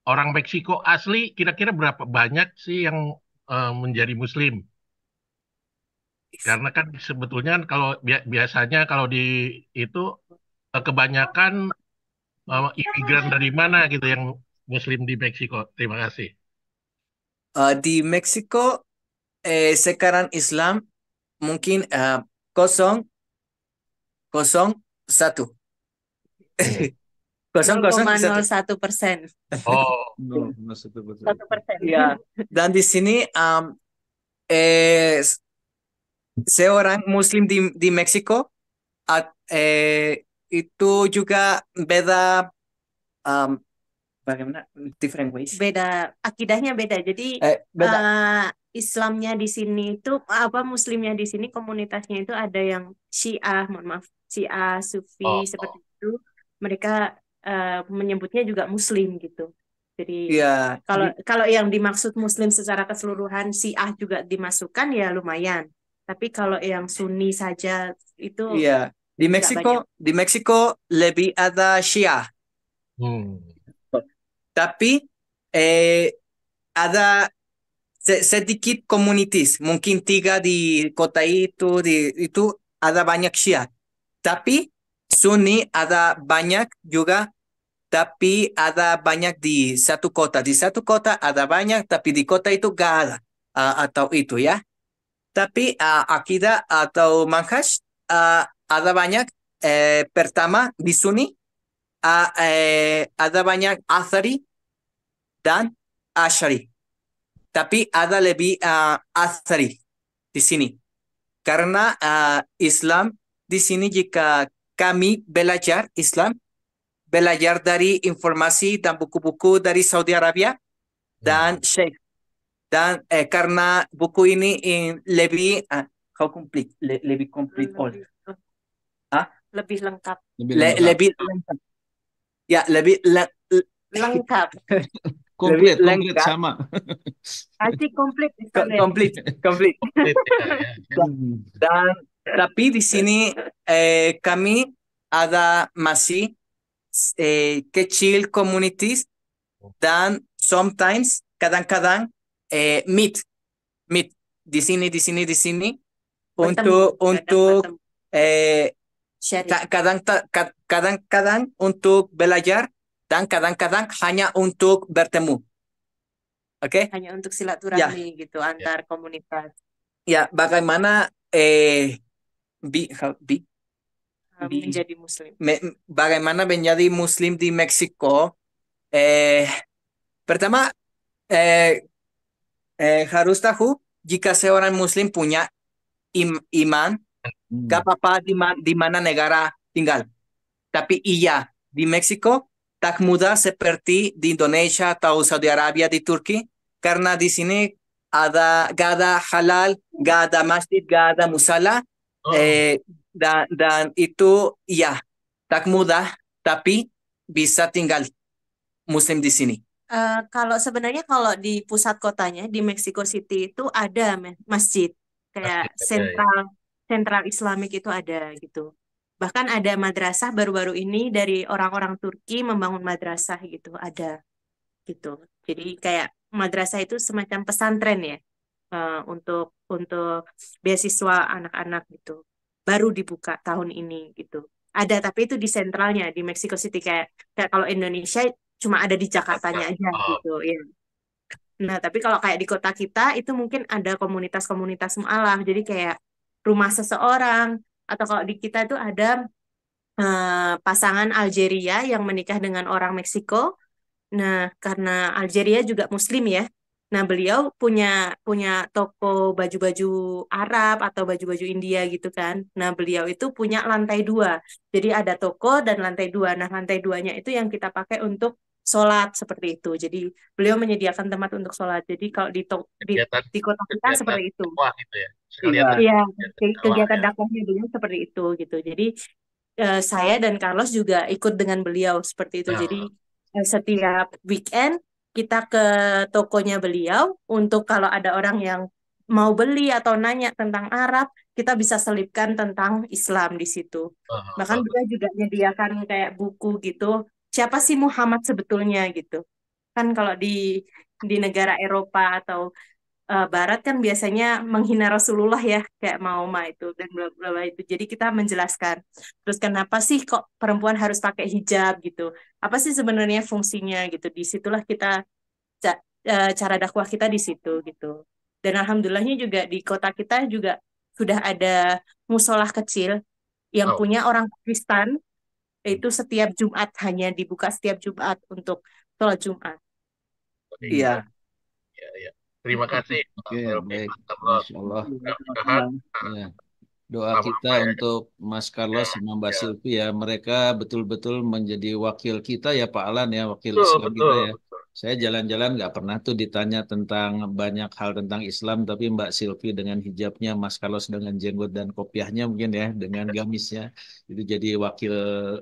orang Meksiko asli kira-kira berapa banyak sih yang menjadi Muslim? Karena kan sebetulnya kan kalau biasanya kalau di itu kebanyakan imigran dari mana gitu yang Muslim di Meksiko. Terima kasih. Di Meksiko sekarang Islam mungkin 0,01 0,01%. Oh, 1%. Ya, dan di sini seorang Muslim di Meksiko itu juga beda bagaimana different ways. Beda, akidahnya beda. Jadi Beda. Islamnya di sini itu Muslimnya di sini komunitasnya itu ada yang Syiah, mohon maaf, Syiah, Sufi seperti itu. Mereka menyebutnya juga Muslim gitu. Jadi Ya, kalau yang dimaksud Muslim secara keseluruhan Syiah juga dimasukkan ya lumayan. Tapi kalau yang Sunni saja itu iya. Di nggak Meksiko lebih ada Syiah. Tapi ada sedikit komunitas, mungkin 3 di kota itu ada banyak Syiah. Tapi Sunni ada banyak juga, tapi ada banyak di satu kota. Di satu kota ada banyak, tapi di kota itu gak ada atau itu ya. Tapi akidah atau manhaj ada banyak. Pertama di Sunni ada banyak Athari dan Ashari. Tapi ada lebih Athari di sini. Karena Islam di sini jika kami belajar Islam, belajar dari informasi dan buku-buku dari Saudi Arabia dan Sheikh. Dan karena buku ini lebih how complete lebih complete all. Lebih lengkap. Lebih lengkap. Ya, lebih Lengkap. Komplit lengkap. sama. Pasti komplit. Komplit. Dan tapi di sini kami ada masih kecil communities dan sometimes kadang-kadang meet di sini untuk kadang-kadang untuk belajar dan kadang-kadang hanya untuk bertemu. Oke? Hanya untuk silaturahmi gitu antar komunitas. Ya, bagaimana menjadi muslim. Bagaimana menjadi muslim di Meksiko? Pertama harus tahu jika seorang muslim punya iman, gak apa-apa di mana negara tinggal. Tapi iya, di Meksiko tak mudah seperti di Indonesia atau Saudi Arabia, di Turki, karena di sini gak ada halal, gak ada masjid, gak ada musala, dan itu ya tak mudah, tapi bisa tinggal muslim di sini. Kalau sebenarnya kalau di pusat kotanya di Mexico City itu ada masjid kayak sentral Islamik itu ada gitu. Bahkan ada madrasah baru-baru ini dari orang-orang Turki membangun madrasah gitu, ada gitu. Jadi kayak madrasah itu semacam pesantren ya untuk beasiswa anak-anak gitu. Baru dibuka tahun ini gitu. Ada tapi itu di sentralnya di Mexico City kayak kalau Indonesia cuma ada di Jakartanya aja gitu ya. Nah, tapi kalau kayak di kota kita itu mungkin ada komunitas-komunitas mualaf. Jadi kayak rumah seseorang atau kalau di kita itu ada pasangan Algeria yang menikah dengan orang Meksiko. Nah, karena Algeria juga Muslim ya. Nah, beliau punya toko baju-baju Arab atau baju-baju India gitu kan. Nah, beliau itu punya lantai 2. Jadi ada toko dan lantai 2. Nah, lantai 2-nya itu yang kita pakai untuk sholat seperti itu. Jadi beliau menyediakan tempat untuk sholat. Jadi kalau di kota kita seperti itu. Iya, kegiatan dakwahnya beliau seperti itu gitu. Jadi saya dan Carlos juga ikut dengan beliau seperti itu. Jadi setiap weekend kita ke tokonya beliau untuk kalau ada orang yang mau beli atau nanya tentang Arab, kita bisa selipkan tentang Islam di situ. Bahkan beliau juga menyediakan kayak buku gitu. Siapa sih Muhammad sebetulnya gitu? Kan kalau di negara Eropa atau Barat kan biasanya menghina Rasulullah ya, kayak Mahoma itu dan bla bla bla itu. Jadi kita menjelaskan. Terus kenapa sih kok perempuan harus pakai hijab gitu? Apa sih sebenarnya fungsinya gitu? Disitulah kita cara dakwah kita di situ gitu. Dan alhamdulillahnya juga di kota kita juga sudah ada musolah kecil yang punya orang Kristen, itu setiap Jumat hanya dibuka setiap Jumat untuk sholat Jumat. Iya. Terima kasih. Oke, baik. Masya Allah. Ya. Doa kita untuk Mas Carlos sama Mbak Silvi ya, mereka betul-betul menjadi wakil kita ya Pak Alan ya, wakil Islam kita ya. Saya jalan-jalan nggak pernah tuh ditanya tentang banyak hal tentang Islam, tapi Mbak Silvi dengan hijabnya, Mas Carlos dengan jenggot dan kopiahnya mungkin ya, dengan gamisnya, itu jadi wakil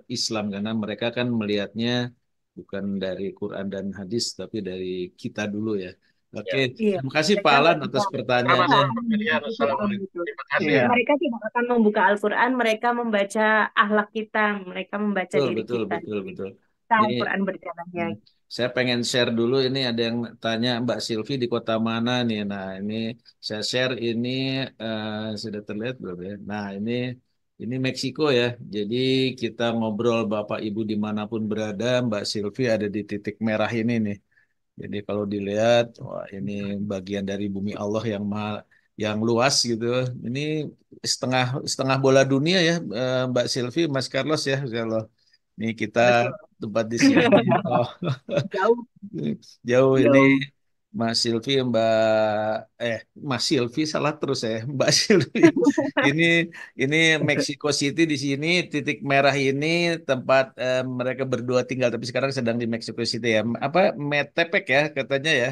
Islam karena mereka kan melihatnya bukan dari Quran dan hadis, tapi dari kita dulu ya. Oke, terima kasih Pak Alan atas pertanyaannya. Mereka tidak akan membuka Al-Quran, mereka membaca akhlak kita, mereka membaca diri kita. Betul. Al-Quran berjalannya. Saya pengen share dulu ini ada yang tanya Mbak Silvi di kota mana nih. Nah ini saya share ini sudah terlihat belum ya? Nah ini Meksiko ya. Jadi kita ngobrol Bapak Ibu dimanapun berada, Mbak Silvi ada di titik merah ini nih. Jadi kalau dilihat, wah ini bagian dari bumi Allah yang luas gitu. Ini setengah setengah bola dunia ya, Mbak Silvi, Mas Carlos ya, Insya Allah. Ini kita Betul. tempat di sini. Oh, Jauh. jauh ini Jauh. Mas Silvi, Mas Silvi salah terus ya, Mbak Silvi. Ini ini Mexico City di sini, titik merah ini tempat mereka berdua tinggal, tapi sekarang sedang di Mexico City ya. Apa Metepec ya katanya ya?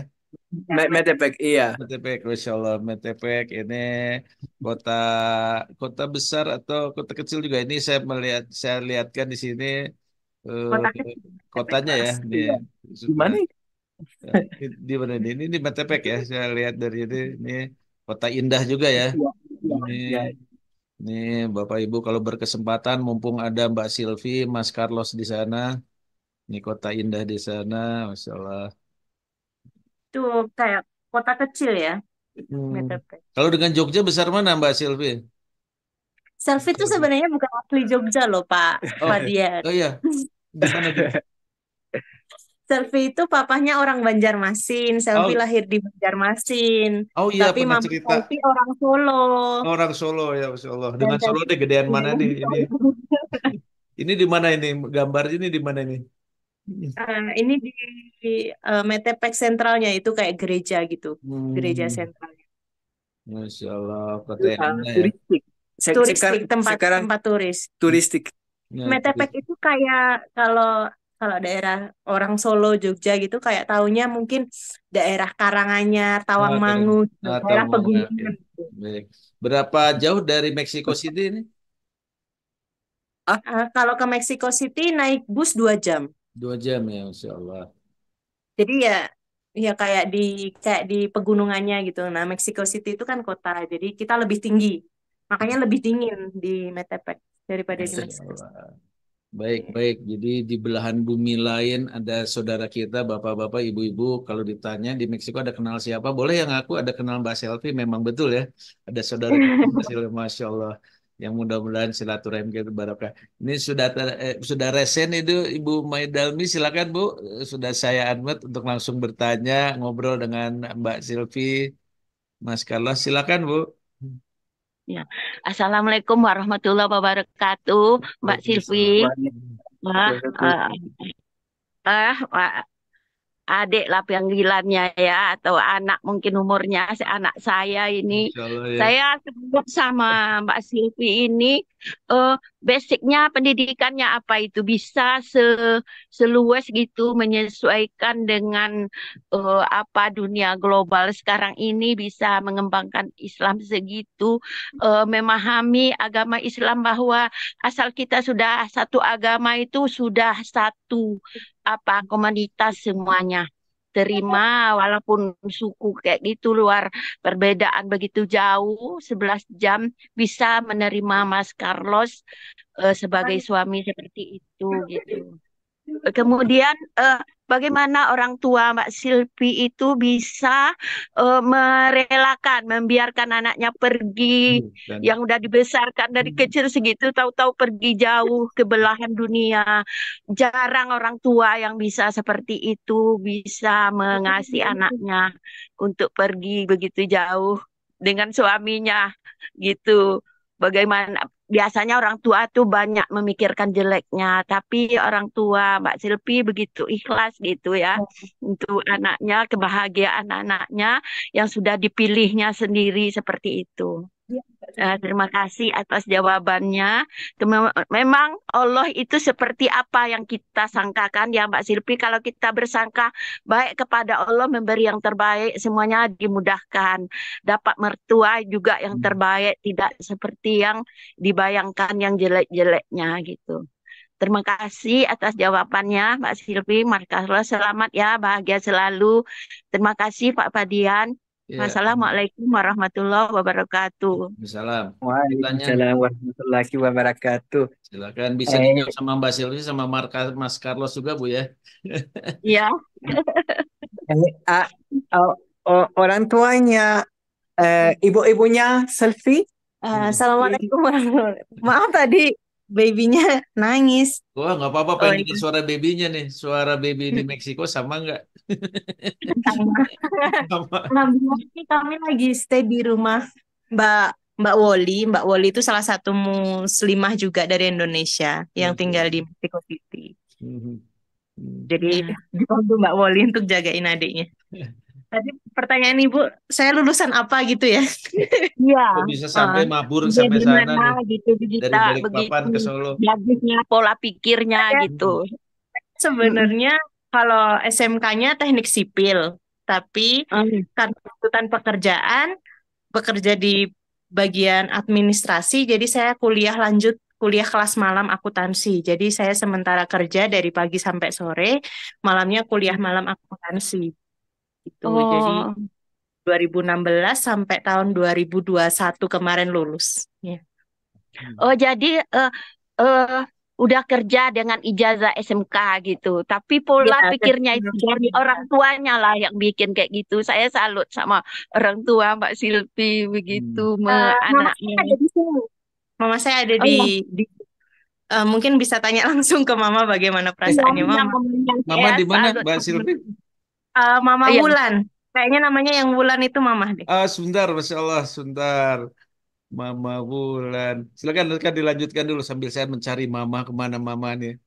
Metepec, iya. Metepec, Masya Allah, Metepec ini kota kota besar atau kota kecil juga. Ini saya lihatkan di sini Kota eh, kecil. kotanya ya. Ini Iya. sudah Gimana? di mana ini? Ini di Metepec ya. Saya lihat dari ini kota indah juga ya. Iya, iya, Ini iya. ini Bapak Ibu kalau berkesempatan, mumpung ada Mbak Silvi, Mas Carlos di sana. Ini kota indah di sana, Masya Allah. Itu kayak kota kecil ya, Hmm. Metepec. Kalau dengan Jogja besar mana Mbak Silvi? Selfie itu sebenarnya bukan asli Jogja loh, Pak Oh, Fadian. oh iya, di mana tuh? Selfie itu papahnya orang Banjarmasin. Selfie Oh, lahir di Banjarmasin. oh iya Tapi pernah mama cerita Selfie orang Solo. orang Solo ya, Masya Allah. Dan Dengan Solo Selfie deh gedean mana nih ini? Ini di mana ini? Gambar ini di mana ini? ini di Metepec sentralnya itu kayak gereja gitu. Gereja Hmm, sentralnya. Masya Allah, kota yang indah ya. Turistik. Turistik, tempat Sekarang tempat turis. turistik. Ya, Metepec itu kayak kalau kalau daerah orang Solo, Jogja gitu kayak taunya mungkin daerah Karanganyar, Tawangmangu, tahu daerah mana? Oke. pegunungan gitu. Baik. Berapa jauh dari Mexico City ini? Kalau ke Mexico City naik bus 2 jam. 2 jam ya, Masya Allah. Jadi ya kayak di pegunungannya gitu. Nah, Mexico City itu kan kota. Jadi kita lebih tinggi. Makanya lebih dingin di Metepec daripada di Masya Mexico City. Allah. Baik, baik. Jadi di belahan bumi lain ada saudara kita, bapak-bapak, ibu-ibu. Kalau ditanya di Meksiko ada kenal siapa, boleh yang aku ada kenal Mbak Selvi. Memang betul ya. Ada saudara kita, Mbak Selvi, Masya Allah. Yang mudah-mudahan silaturahim kita barokah. Ini sudah resen itu Ibu Maidalmi, silakan Bu. Sudah saya unmute untuk langsung bertanya, ngobrol dengan Mbak Selvi, Mas Carlos. Silakan Bu. Ya. Assalamualaikum warahmatullahi wabarakatuh, Mbak Silvi. Wah, Wak, adik lah panggilannya ya, atau anak mungkin umurnya anak saya ini. Insya Allah ya. Saya sebut sama Mbak Silvi ini, basicnya pendidikannya apa itu bisa seluas gitu menyesuaikan dengan apa dunia global sekarang ini, bisa mengembangkan Islam segitu, memahami agama Islam bahwa asal kita sudah satu agama itu sudah satu apa komunitas semuanya terima walaupun suku kayak gitu luar perbedaan begitu jauh 11 jam bisa menerima Mas Carlos sebagai suami seperti itu gitu. Kemudian bagaimana orang tua Mbak Silvi itu bisa merelakan, membiarkan anaknya pergi yang udah dibesarkan dari kecil segitu, tahu-tahu pergi jauh ke belahan dunia. Jarang orang tua yang bisa seperti itu, bisa mengasihi anaknya untuk pergi begitu jauh dengan suaminya gitu. Bagaimana biasanya orang tua tuh banyak memikirkan jeleknya, tapi orang tua Mbak Silvi begitu ikhlas gitu ya untuk anaknya, kebahagiaan anaknya yang sudah dipilihnya sendiri seperti itu. Terima kasih atas jawabannya. Memang Allah itu seperti apa yang kita sangkakan ya Mbak Silvi. Kalau kita bersangka baik kepada Allah memberi yang terbaik, semuanya dimudahkan. Dapat mertua juga yang terbaik, tidak seperti yang dibayangkan yang jelek-jeleknya gitu. Terima kasih atas jawabannya Mbak Silvi. Markaslah selamat ya, bahagia selalu. Terima kasih Pak Fadian. Ya. Wassalamualaikum warahmatullahi wabarakatuh. Salam. Waalaikumsalam warahmatullahi wabarakatuh. Silakan bisa dijawab sama Mbak Silvi sama Mas Carlos juga Bu ya. Iya. Orang tuanya, ibu-ibunya Selfie. Assalamualaikum warahmatullahi wabarakatuh. Maaf tadi babynya nangis. Wah nggak apa-apa, pengen dengar suara babynya nih. Suara baby di Meksiko sama nggak? Sama. Sama. Alhamdulillah sih kami lagi stay di rumah Mbak Mbak Woli. Mbak Woli itu salah satu muslimah juga dari Indonesia yang Masya tinggal di Allah. Mexico City. Mhm. Mhm. Jadi Nah, dibantu Mbak Woli untuk jagain adiknya. Tadi pertanyaan Ibu, saya lulusan apa gitu ya? iya, Kok bisa eh, sampai mabur kerja sampai di sana mana nih gitu dari bisa Balikpapan begitu ke Solo? bagusnya pola pikirnya Saya gitu. Mhm. Mm-mm. sebenarnya kalau SMK-nya teknik sipil, tapi Mm. karena tuntutan pekerjaan, bekerja di bagian administrasi, jadi saya lanjut kuliah kelas malam akuntansi. Jadi saya sementara kerja dari pagi sampai sore, malamnya kuliah malam akuntansi. Gitu. Jadi Oh, 2016 sampai tahun 2021 kemarin lulus. Ya. oh jadi eh, udah kerja dengan ijazah SMK gitu, tapi Ya, pola pikirnya itu dari orang kerja. tuanya lah yang bikin kayak gitu. Saya salut sama orang tua Mbak Silvi begitu Hmm. Mama saya anaknya. ada di sini. Mama saya ada Oh ya, di mungkin bisa tanya langsung ke Mama bagaimana Eh, perasaannya iya, Mama. yang Mama saya di mana, salut Mbak sama. Silvi? Mama Iya, Wulan. Kayaknya namanya yang Wulan itu Mama deh. Sebentar, Masya Allah, sebentar. Mama Bulan. Silakan dilanjutkan dulu sambil saya mencari Mama kemana Mama nih.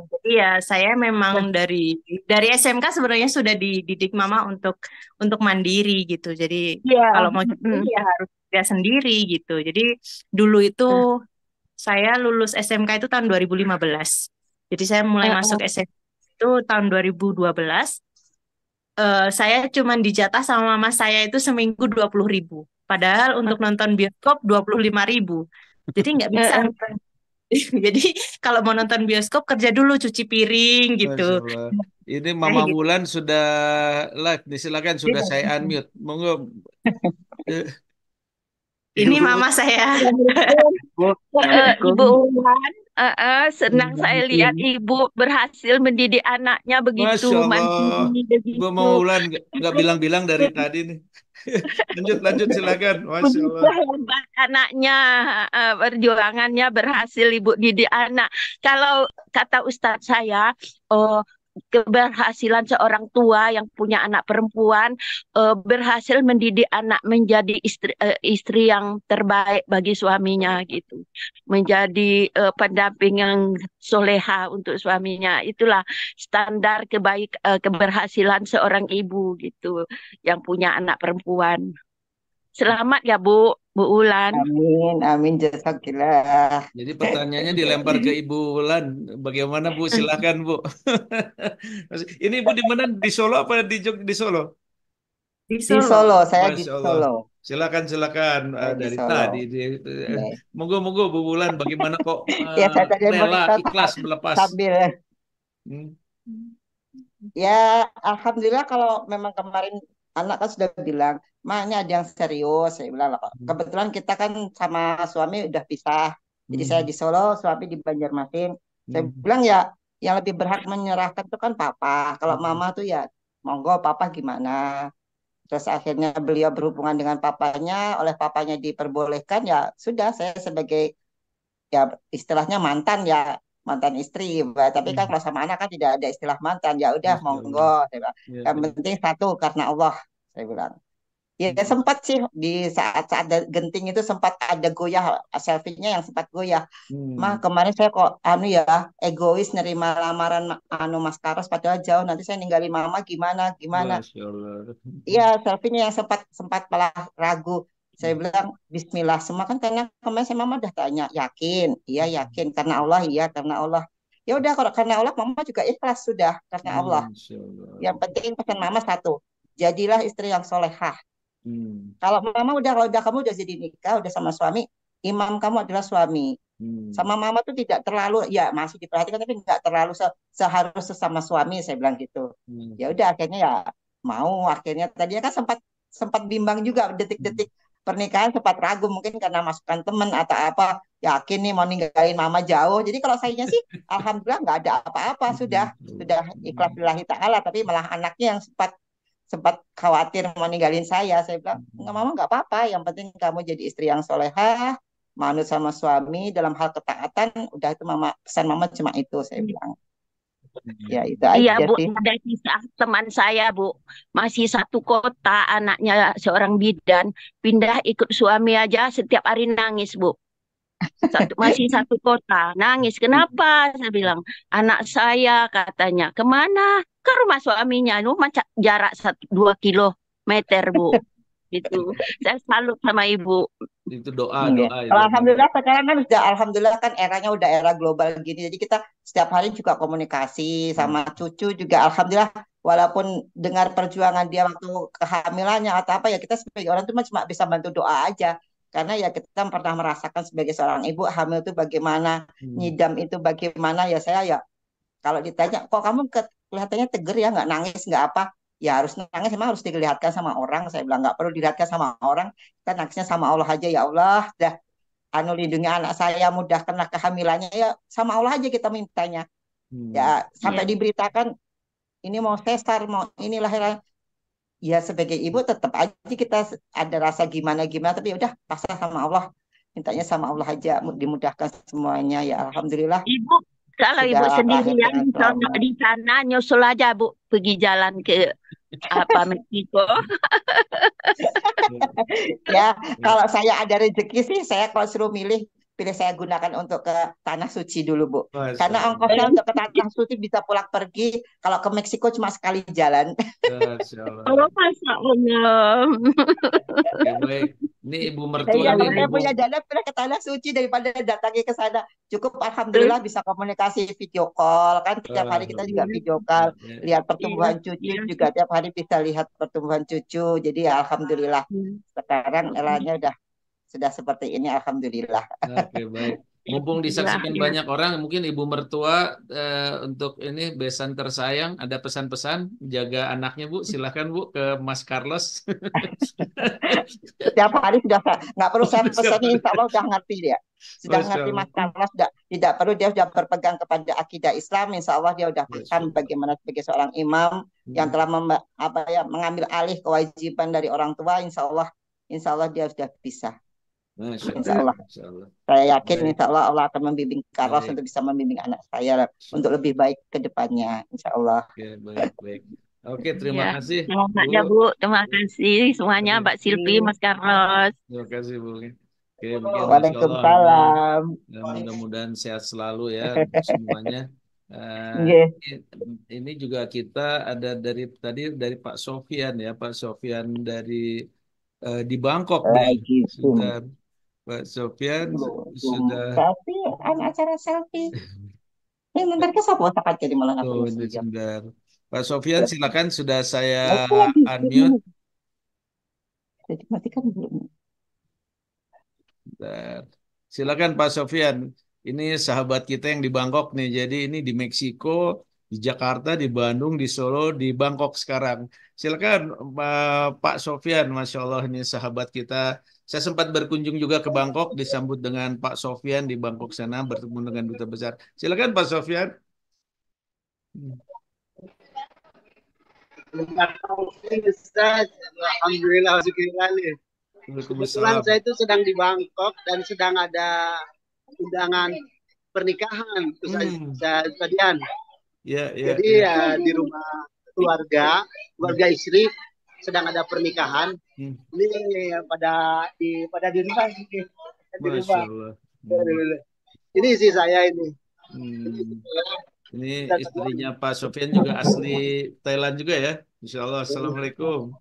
Jadi ya saya memang dari SMK sebenarnya sudah dididik Mama untuk mandiri gitu. Jadi iya, kalau mau mm, sendiri ya harus kerja sendiri gitu. Jadi dulu itu saya lulus SMK itu tahun 2015. Jadi saya mulai masuk eh, SMK itu tahun 2012. Saya cuma dijatah sama mama saya itu seminggu 20.000. Padahal untuk nonton bioskop 25.000. Jadi nggak bisa. eh. Jadi kalau mau nonton bioskop kerja dulu cuci piring gitu. Masya Allah. Ini Kayak Mama gitu. Bulan sudah live. Silakan sudah saya unmute. Monggo. Eh, Ini Ibu. mama saya. Assalamualaikum. Bu, Ibu Assalamualaikum. Uwan, senang saya lihat Ibu berhasil mendidik anaknya begitu Masya Allah. mandiri Ibu begitu. Mama Bulan nggak bilang-bilang dari tadi nih. Lanjut silakan. Masya Begitu Allah. hebat anaknya, perjuangannya berhasil Ibu didik anak. Kalau kata Ustadz saya, oh, keberhasilan seorang tua yang punya anak perempuan berhasil mendidik anak menjadi istri yang terbaik bagi suaminya gitu, menjadi pendamping yang soleha untuk suaminya. Itulah standar keberhasilan seorang ibu gitu yang punya anak perempuan. Selamat ya Bu Ulan. Amin, amin, jazakillah. Jadi pertanyaannya dilempar ke Ibu Wulan. Bagaimana Bu? Silakan Bu. Ini Ibu di mana? Di Solo apa di Solo? Di Di Solo. Solo, saya di Masya Allah. Solo. Silakan Saya di dari Solo. tadi. Ya, Monggo Bu Wulan. Bagaimana kok ya saya tadi mau rela cerita ikhlas melepas? sambil. Hmm. Ya, alhamdulillah kalau memang kemarin anak kan sudah bilang, Ma ini ada yang serius. Saya bilang, "Lah, kebetulan kita kan sama suami udah pisah. Jadi saya di Solo, suami di Banjarmasin. Saya bilang ya, yang lebih berhak menyerahkan itu kan papa. Kalau mama tuh ya, monggo papa gimana. Terus akhirnya beliau berhubungan dengan papanya, oleh papanya diperbolehkan ya sudah saya sebagai ya istilahnya mantan ya mantan istri. Tapi kan kalau sama anak kan tidak ada istilah mantan, ya udah Masya monggo. Allah. Saya bilang. Ya, Yang ya. penting satu karena Allah, saya bilang. Ya sempat sih di saat-saat genting itu sempat ada goyah, selfie-nya yang sempat goyah. Mah kemarin saya kok anu ya egois nerima lamaran anu Mas Karos padahal jauh, nanti saya ninggalin mama gimana gimana. Masya Allah. Iya, selfie-nya yang sempat sempat malah ragu. Saya bilang Bismillah semua kan, karena kemarin saya mama udah tanya yakin, iya yakin karena Allah, iya karena Allah. Ya udah kalau karena Allah mama juga ikhlas sudah karena Allah. Masya Allah. Yang penting pesan mama satu, jadilah istri yang solehah. Kalau mama kalau kamu udah jadi nikah, udah sama suami, imam kamu adalah suami. Sama mama tuh tidak terlalu, ya masih diperhatikan tapi nggak terlalu seharus sesama suami, saya bilang gitu. Ya udah akhirnya ya mau, akhirnya tadinya kan sempat sempat bimbang juga detik-detik pernikahan, sempat ragu mungkin karena masukan temen atau apa, yakin nih mau ninggalin mama jauh. Jadi kalau sayanya sih alhamdulillah nggak ada apa-apa, sudah ikhlas lillahi ta'ala, tapi malah anaknya yang sempat sempat khawatir mau ninggalin saya. Saya bilang, nggak mama nggak apa-apa, yang penting kamu jadi istri yang solehah, manut sama suami dalam hal ketaatan, udah itu mama, pesan mama cuma itu, saya bilang. Ya itu Iya, aja Bu, sih. ada kisah teman saya, Bu. Masih satu kota, anaknya seorang bidan, pindah ikut suami aja setiap hari nangis, Bu. Masih satu kota, nangis. Kenapa? Saya bilang, anak saya katanya, kemana? Ke rumah suaminya, lu macam jarak 2 kilometer, Bu. Itu, saya salut sama ibu. Itu doa, Iya. doa Kalau itu. alhamdulillah sekarang kan udah alhamdulillah kan eranya udah era global gini. Jadi kita setiap hari juga komunikasi sama cucu juga alhamdulillah walaupun dengar perjuangan dia waktu kehamilannya atau apa ya kita sebagai orang tuh cuma bisa bantu doa aja. Karena ya kita pernah merasakan sebagai seorang ibu hamil itu bagaimana, nyidam itu bagaimana ya saya ya kalau ditanya kok kamu kelihatannya tegar ya nggak nangis nggak apa ya harus nangis emang harus dilihatkan sama orang saya bilang nggak perlu dilihatkan sama orang kita nangisnya sama Allah aja ya Allah dah anu lindungi anak saya mudah kena kehamilannya ya sama Allah aja kita mintanya ya sampai Ya. diberitakan ini mau sesar mau ini lahiran ya sebagai ibu tetap aja kita ada rasa gimana gimana tapi ya udah pasrah sama Allah mintanya sama Allah aja dimudahkan semuanya ya alhamdulillah Ibu, kalau sudah ibu lahir sendirian dengan sono selamat. di sana, nyusul aja, Bu, pergi jalan ke Meksiko. Ya, kalau saya ada rezeki sih, saya kalau suruh pilih saya gunakan untuk ke Tanah Suci dulu, Bu. Masya Karena Allah. ongkosnya untuk ke Tanah Suci bisa pulang pergi, kalau ke Meksiko cuma sekali jalan. Masya Allah. Oh, Masya Allah. Oke, baik. Ini ibu mertua Sehingga nih, kalau saya ibu. punya dana, pilih ke Tanah Suci daripada datangnya ke sana. Cukup, Alhamdulillah bisa komunikasi video call. Kan tiap hari kita juga Alhamdulillah. video Ya, call. ya. Lihat Iya, pertumbuhan cucu, iya. juga tiap hari bisa lihat pertumbuhan cucu. Jadi ya Alhamdulillah. Sekarang eranya sudah seperti ini, Alhamdulillah. Oke, baik. Mumpung Iya, disaksikan iya. banyak orang, mungkin ibu mertua untuk ini besan tersayang, ada pesan-pesan jaga anaknya, Bu. Silahkan, Bu, ke Mas Carlos. Setiap hari sudah nggak perlu saya Setiap pesan, hari. insya Allah sudah ngerti dia. Sudah Masya ngerti Allah. Mas Carlos, tidak perlu dia sudah berpegang kepada akidah Islam, insya Allah dia sudah Masya paham Allah. bagaimana sebagai seorang imam yang telah mengambil alih kewajiban dari orang tua, insya Allah dia sudah bisa. Masya Insya Allah. Allah. Masya Allah. Saya yakin Baik, insya Allah Allah akan membimbing Carlos baik. untuk bisa membimbing anak saya Masya untuk Allah. lebih baik ke depannya, insya Allah. Oke, baik, baik. Oke, terima Iya. kasih, Selamat Bu. ya, Bu. Terima kasih semuanya, Oke, Mbak Silvi, Mas Carlos. terima kasih, Bu. Oke, mungkin Masya Allah ini Waalaikumsalam. mudah-mudahan sehat selalu ya untuk semuanya. Eh, Nggih. ini juga kita ada tadi dari Pak Sofian ya, Pak Sofian di Bangkok nih. Lagi Zoom. Sudah Pak Sofian Zoom. sudah Tapi acara selfie. Ini bentar ke siapa otak jadi malah oh ngapain ini sejam. sebentar. Pak Sofian silakan sudah saya Aku lagi Zoom. unmute. Jadi matikan dulu. Bentar. Silakan Pak Sofian. Ini sahabat kita yang di Bangkok nih. Jadi ini di Meksiko, di Jakarta, di Bandung, di Solo, di Bangkok sekarang. Silakan Pak Sofian. Masya Allah ini sahabat kita. Saya sempat berkunjung juga ke Bangkok, disambut dengan Pak Sofian di Bangkok sana, bertemu dengan duta besar. Silakan Pak Sofian. Ustaz, alhamdulillah kebetulan Waalaikumsalam. saya itu sedang di Bangkok dan sedang ada undangan pernikahan Ustaz Fadian. Ya, Jadi ya di rumah keluarga istri sedang ada pernikahan. Ini pada di rumah sih. Di Masya rumah. Allah. Ini sih saya ini. Ini istrinya Pak Sofian juga asli Thailand juga ya. Insya Allah. Assalamualaikum.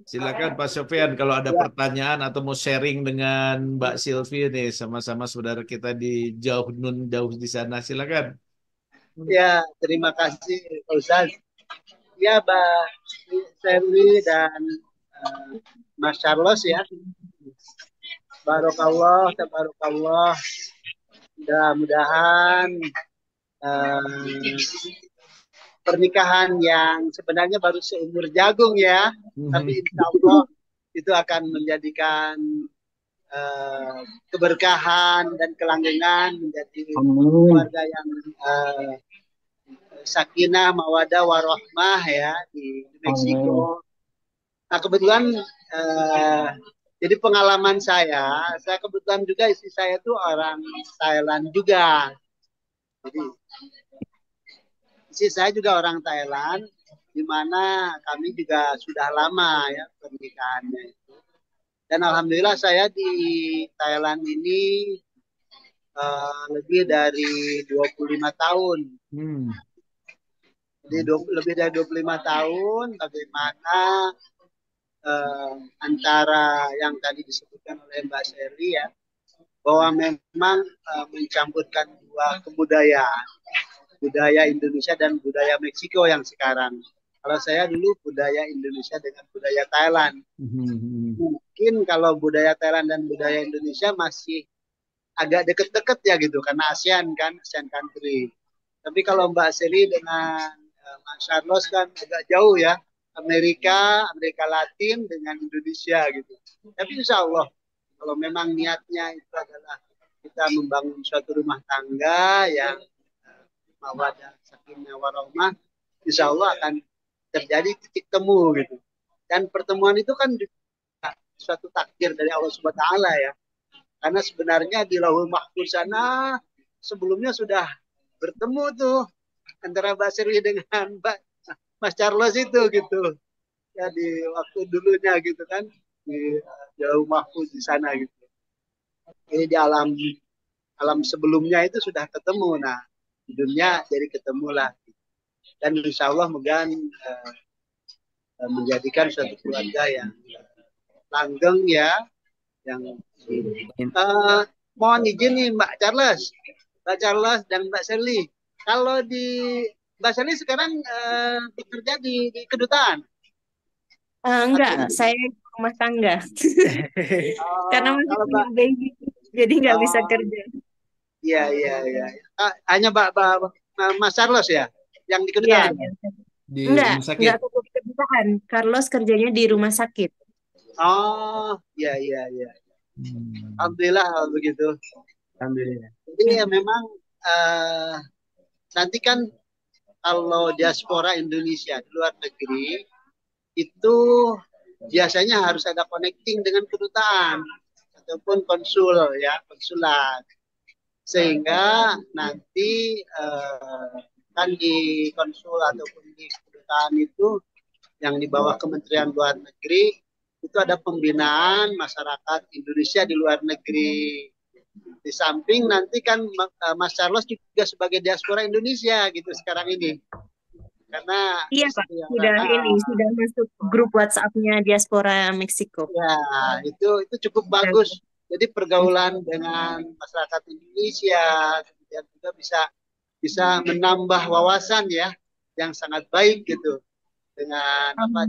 Silakan Pak Sofian kalau ada pertanyaan atau mau sharing dengan Mbak Silvi nih sama-sama saudara kita di jauh di sana. Silakan. Ya, terima kasih Pak Ustaz. Ya, Mbak Selvi dan Mas Carlos ya. Barokallah, tabarakallah. Mudah-mudahan pernikahan yang sebenarnya baru seumur jagung ya, tapi insya Allah itu akan menjadikan keberkahan dan kelanggengan menjadi keluarga yang sakinah, mawadah, warahmah ya di Meksiko. Nah kebetulan Jadi pengalaman saya kebetulan juga istri saya tuh orang Thailand juga. Jadi istri saya juga orang Thailand, di mana kami juga sudah lama ya pernikahannya. Dan alhamdulillah saya di Thailand ini lebih dari 25 tahun. Jadi lebih dari 25 tahun, bagaimana antara yang tadi disebutkan oleh Mbak Sherly ya, bahwa memang mencampurkan dua kebudayaan, budaya Indonesia dan budaya Meksiko yang sekarang. Kalau saya dulu budaya Indonesia dengan budaya Thailand. Mungkin kalau budaya Thailand dan budaya Indonesia masih agak deket-deket ya gitu, karena ASEAN kan, ASEAN country. Tapi kalau Mbak Sherly dengan Mas Charles kan agak jauh ya, Amerika Latin dengan Indonesia gitu. Tapi insya Allah kalau memang niatnya itu adalah kita membangun suatu rumah tangga yang mawaddah sakinah warahmah, insya Allah akan terjadi titik temu gitu. Dan pertemuan itu kan juga suatu takdir dari Allah Subhanahu wa taala ya. Karena sebenarnya di Lauhul Mahfuz sana sebelumnya sudah bertemu tuh antara Mbak Sherly dengan Mas Charles itu gitu. Ya di waktu dulunya gitu kan di Lauhul Mahfuz di sana gitu. Ini di alam sebelumnya itu sudah ketemu. Nah, di dunia jadi ketemu lah. Dan insya Allah moga menjadikan suatu keluarga yang langgeng ya, yang mohon izin nih Mbak Charles dan Mbak Sherly. Kalau di Mbak Sherly sekarang bekerja di kedutaan? Enggak, saya rumah tangga. Karena masih punya baby, jadi nggak bisa kerja. Iya. Hanya Mas Charles ya yang di kedutaan? Iya. Di enggak rumah sakit. di kedutaan. Carlos kerjanya di rumah sakit. Oh, iya. Alhamdulillah begitu. Alhamdulillah. Jadi ya memang nanti kan kalau diaspora Indonesia di luar negeri itu biasanya harus ada connecting dengan kedutaan ataupun konsulat. Sehingga nanti kan di konsul ataupun di kedutaan itu yang di bawah Kementerian Luar Negeri itu ada pembinaan masyarakat Indonesia di luar negeri. Di samping nanti kan Mas Charles juga sebagai diaspora Indonesia gitu sekarang ini. Karena iya Pak, sudah masuk grup WhatsApp-nya diaspora Meksiko. Ya, itu cukup bagus. Jadi pergaulan dengan masyarakat Indonesia kemudian juga bisa menambah wawasan ya yang sangat baik gitu dengan dengan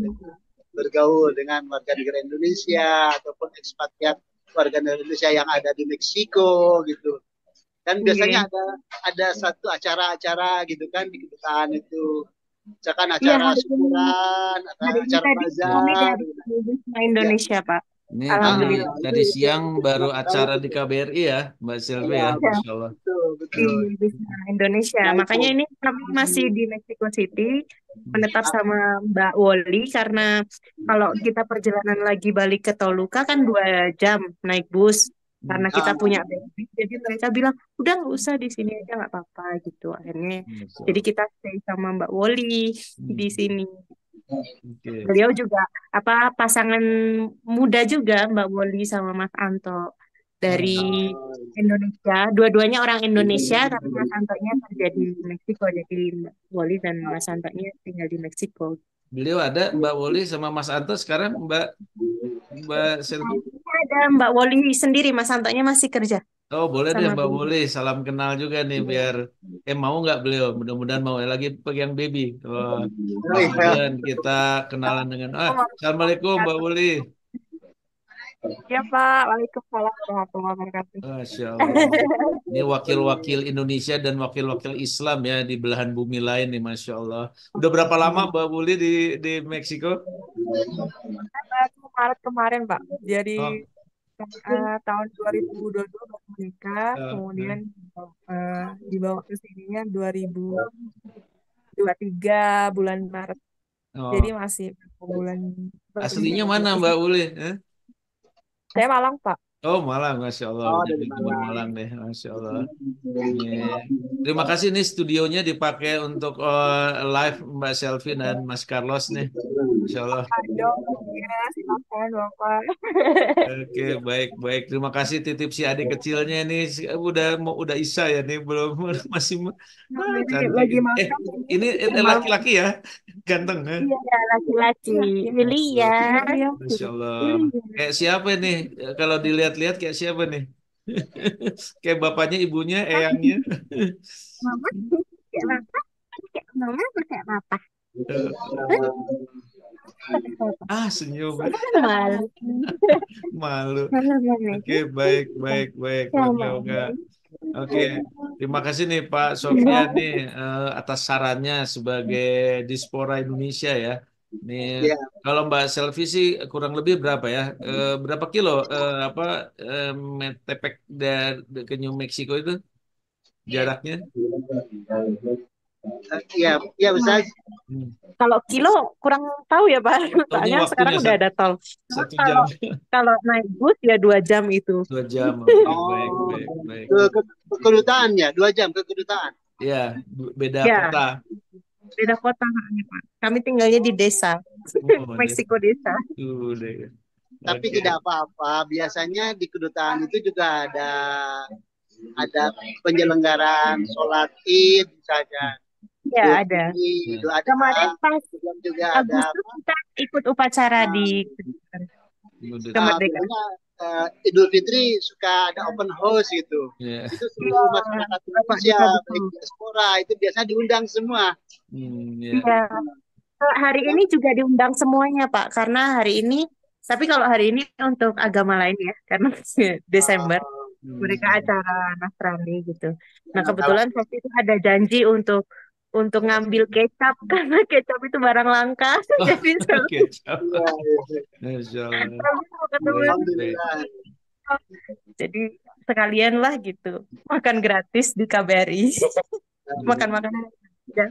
bergaul dengan warga negara Indonesia ataupun ekspatriat warga negara Indonesia yang ada di Meksiko gitu. Dan biasanya ada satu acara-acara gitu kan di kedutaan itu. Misalkan acara syukuran, acara bazar. Indonesia, Pak. Ini tadi siang baru acara di KBRI ya, Mbak Sylvie ya, Masya Allah. Betul. Di Indonesia. Makanya ini kami masih di Mexico City, menetap sama Mbak Woli, karena kalau kita perjalanan lagi balik ke Toluca kan 2 jam naik bus. Karena kita punya baby, jadi mereka bilang, udah nggak usah di sini aja, nggak apa-apa gitu. Akhirnya, jadi kita stay sama Mbak Woli di sini. Beliau juga pasangan muda juga, Mbak Woli sama Mas Anto dari Indonesia. Dua-duanya orang Indonesia, tapi Mas Antonya kerja di Meksiko. Jadi Mbak Woli dan Mas Antonya tinggal di Meksiko. Beliau ada Mbak Woli sama Mas Anto sekarang Mbak Sylvie? Ada Mbak Woli sendiri, Mas Antonya masih kerja. Oh boleh deh Mbak Woli, salam kenal juga nih biar mau nggak beliau, mudah-mudahan mau lagi pegang baby. Kalau kemudian kita kenalan dengan Assalamualaikum Mbak Woli. Ya Pak, Waalaikumsalam warahmatullahi wabarakatuh. Masya Allah. Ini wakil-wakil Indonesia dan wakil-wakil Islam ya di belahan bumi lain nih, Masya Allah. Udah berapa lama Mbak Woli di Meksiko? Maret kemarin Pak. Jadi tahun 2022 baru menikah, kemudian dibawa ke sininya 2023 bulan Maret. Jadi masih bulan. Aslinya mana Mbak Woli? Saya Malang, Pak. Oh, Malang, Masya Allah. Oh, Udah dari youtuber Malang. Malang deh, Masya Allah. Iya. Terima kasih nih studionya dipakai untuk live Mbak Selvi dan Mas Carlos nih. Masya Allah. Ayo, ya, silakan Bapak. Oke, baik, baik. Terima kasih titip si adik kecilnya nih. Udah Isa ya nih, belum masih cantik. Lagi makan. Ini laki-laki ya, ganteng kan? Iya, laki-laki. William. Masya Allah. Kayak siapa nih? Kalau dilihat-lihat kayak siapa nih? Kayak bapaknya, ibunya, eyangnya. Mama, kayak apa? Kayak mama apa kayak papa? Senyum. Malu. Malu. Malu. Oke, baik, baik, baik. Enggak. Oke, terima kasih nih Pak Sofyan nih atas sarannya sebagai Diaspora Indonesia ya. Nih, Iya. kalau Mbak Selvi sih kurang lebih berapa ya? Berapa kilo metepek dari ke New Mexico itu jaraknya? Iya bisa. Kalau kilo kurang tahu ya Pak, Ini soalnya waktunya sekarang udah ada tol. 1 jam. Kalau naik bus ya 2 jam itu. 2 jam. Oke, baik. Ke kedutaan ya, 2 jam ke kedutaan. Iya, beda Ya. kota. Beda kota Pak. Kami tinggalnya di desa, Meksiko desa. Udah. Tapi Oke. tidak apa-apa. Biasanya di kedutaan itu juga ada penyelenggaraan sholat Id misalnya. Ya ada. Idul Adha. Kemarin pas juga ada Agustus kita ikut upacara di kemerdekaan. Idul Fitri suka ada open house gitu. Yeah. Itu seluruh masyarakat Indonesia, baik diaspora itu biasanya diundang semua. Iya. Hari ini juga diundang semuanya Pak, karena hari ini. Tapi kalau hari ini untuk agama lain ya, karena Desember mereka acara Nasrani gitu. Nah kebetulan waktu itu ada janji untuk ngambil kecap karena kecap itu barang langka. Jadi Kecap. Masya Allah. Jadi sekalian lah gitu, makan gratis di KBRI. Makan-makanan ya.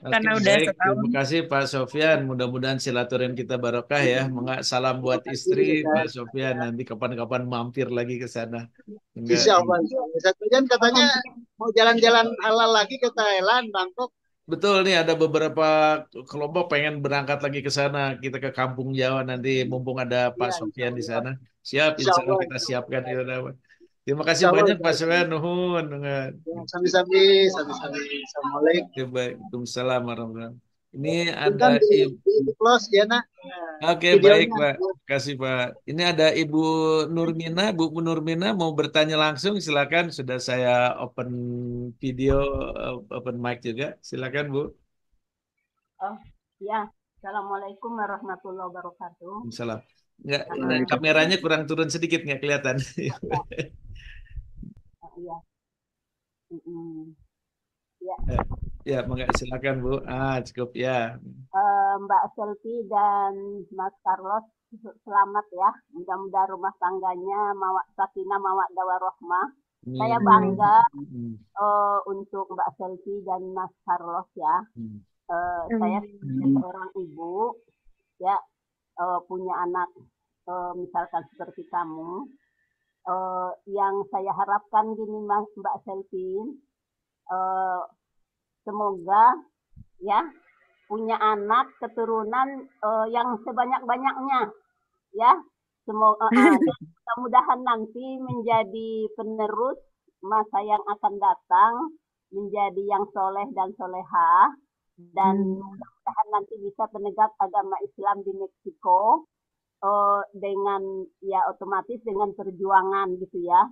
Karena udah baik. setahun. Terima kasih Pak Sofyan. Mudah-mudahan silaturahim kita barokah ya. Salam buat istri Pak Sofyan. Nanti kapan-kapan mampir lagi ke sana. Insya Allah. Satuan katanya mau jalan-jalan halal lagi ke Thailand, Bangkok. Betul nih, ada beberapa kelompok pengen berangkat lagi ke sana. Kita ke Kampung Jawa nanti, mumpung ada Pak Sofyan di sana. Siap, insya Allah kita siapkan. Terima kasih banyak Pak Sofyan. Nuhun. Sami-sami. Assalamualaikum. Waalaikumsalam warahmatullahi. Ini ada close ya nak. Oke, baik Pak. Terima kasih Pak. Ini ada Ibu Nurmina. Bu Nurmina mau bertanya langsung, silakan. Sudah saya open video, open mic juga. Silakan Bu. Oh ya, Assalamualaikum warahmatullahi wabarakatuh. Salam. Enggak, kameranya kurang turun sedikit, nggak kelihatan. Iya. Ya. Ya, silakan Bu. Cukup ya. Mbak Selvi dan Mas Carlos, selamat ya. Mudah-mudahan rumah tangganya sakinah mawaddah warahmah. Saya bangga untuk Mbak Selvi dan Mas Carlos ya. Saya seorang ibu ya, punya anak misalkan seperti kamu. Yang saya harapkan gini Mbak Selvi, semoga ya punya anak keturunan yang sebanyak-banyaknya ya. Semoga mudah-mudahan nanti menjadi penerus masa yang akan datang, menjadi yang soleh dan solehah, dan mudah-mudahan nanti bisa penegak agama Islam di Meksiko dengan ya otomatis dengan perjuangan gitu ya.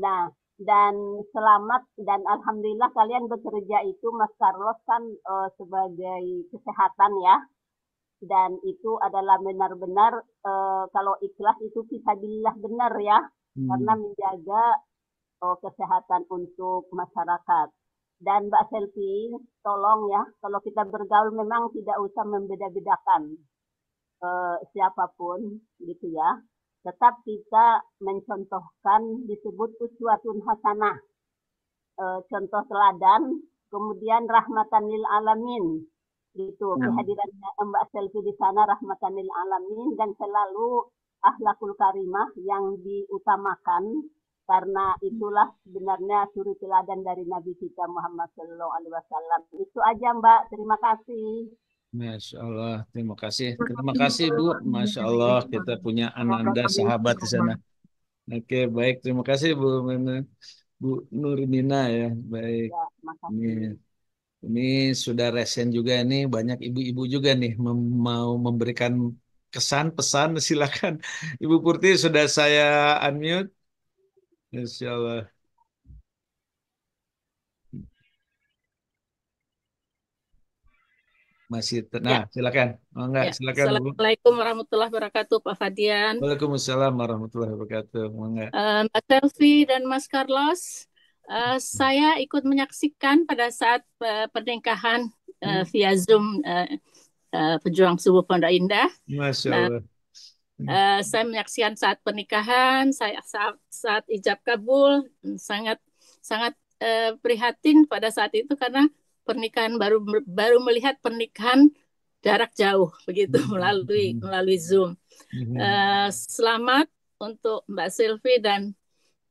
Nah, dan selamat dan alhamdulillah kalian bekerja itu Mas Carlos kan sebagai kesehatan ya, dan itu adalah benar-benar kalau ikhlas itu fisabilillah benar ya, karena menjaga kesehatan untuk masyarakat. Dan Mbak Selvi, tolong ya, kalau kita bergaul memang tidak usah membeda-bedakan siapapun gitu ya. Tetap kita mencontohkan, disebut uswatun hasanah, contoh teladan, kemudian rahmatan lil alamin gitu. Kehadiran Mbak Selvi di sana rahmatan lil alamin, dan selalu akhlakul karimah yang diutamakan karena itulah sebenarnya suri teladan dari Nabi kita Muhammad Sallallahu Alaihi Wasallam. Itu aja Mbak, terima kasih. Masya Allah, terima kasih. Terima kasih Bu, Masya Allah kita punya ananda sahabat di sana. Oke, baik. Terima kasih Bu Nurmina ya. Baik. Ya, makasih. Ini sudah resen juga nih, banyak ibu-ibu juga nih mau memberikan kesan, pesan, silakan. Ibu Purti sudah saya unmute. Insya Allah. Masih, nah silakan. Oh, enggak, silakan Bu. Assalamualaikum warahmatullahi wabarakatuh, Pak Fadian. Waalaikumsalam warahmatullahi wabarakatuh. Enggak. Mbak Selvi dan Mas Carlos, saya ikut menyaksikan pada saat pernikahan via Zoom Pejuang Subuh Pondok Indah. Masya Nah, Allah. saya menyaksikan saat pernikahan, saya saat ijab kabul, sangat prihatin pada saat itu karena pernikahan baru melihat pernikahan jarak jauh begitu melalui Zoom. Selamat untuk Mbak Sylvie dan